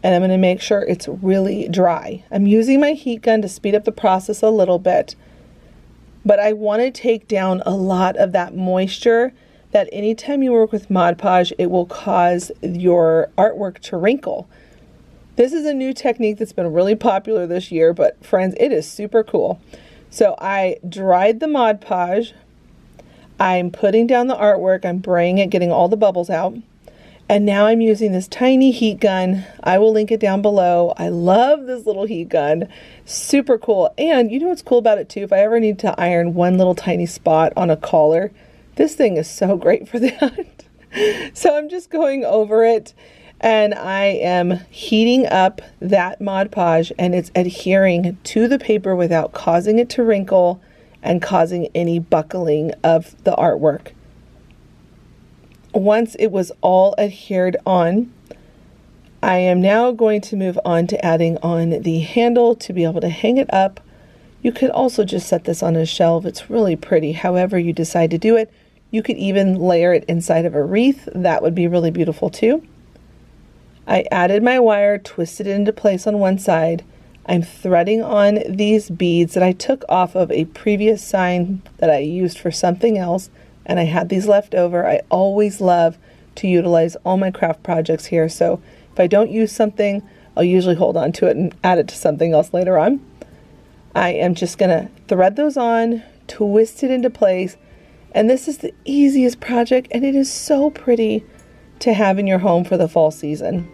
Speaker 1: and I'm going to make sure it's really dry. I'm using my heat gun to speed up the process a little bit, but I want to take down a lot of that moisture that anytime you work with Mod Podge, it will cause your artwork to wrinkle. This is a new technique that's been really popular this year, but friends, it is super cool. So I dried the Mod Podge. I'm putting down the artwork. I'm spraying it, getting all the bubbles out. And now I'm using this tiny heat gun. I will link it down below. I love this little heat gun. Super cool. And you know what's cool about it too? If I ever need to iron one little tiny spot on a collar, this thing is so great for that. So I'm just going over it, and I am heating up that Mod Podge, and it's adhering to the paper without causing it to wrinkle and causing any buckling of the artwork. Once it was all adhered on, I am now going to move on to adding on the handle to be able to hang it up. You could also just set this on a shelf. It's really pretty, however you decide to do it. You could even layer it inside of a wreath. That would be really beautiful too. I added my wire, twisted it into place on one side. I'm threading on these beads that I took off of a previous sign that I used for something else, and I had these left over. I always love to utilize all my craft projects here, so if I don't use something, I'll usually hold on to it and add it to something else later on. I am just gonna thread those on, twist it into place, and this is the easiest project, and it is so pretty to have in your home for the fall season.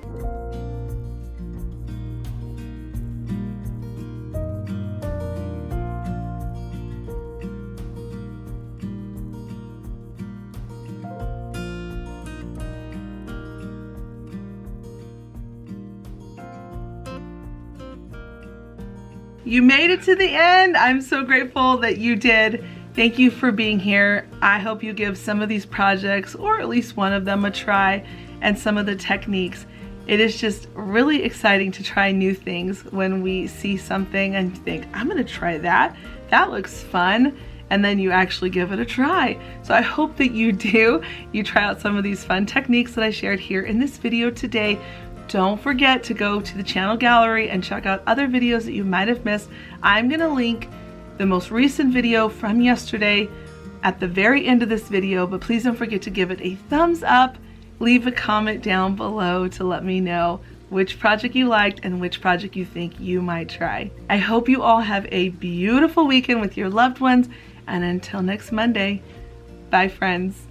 Speaker 1: You made it to the end. I'm so grateful that you did. Thank you for being here. I hope you give some of these projects, or at least one of them, a try, and some of the techniques. It is just really exciting to try new things when we see something and think, I'm gonna try that. That looks fun. And then you actually give it a try. So I hope that you do. You try out some of these fun techniques that I shared here in this video today. Don't forget to go to the channel gallery and check out other videos that you might have missed. I'm gonna link the most recent video from yesterday at the very end of this video, but please don't forget to give it a thumbs up. Leave a comment down below to let me know which project you liked and which project you think you might try. I hope you all have a beautiful weekend with your loved ones, and until next Monday, bye friends.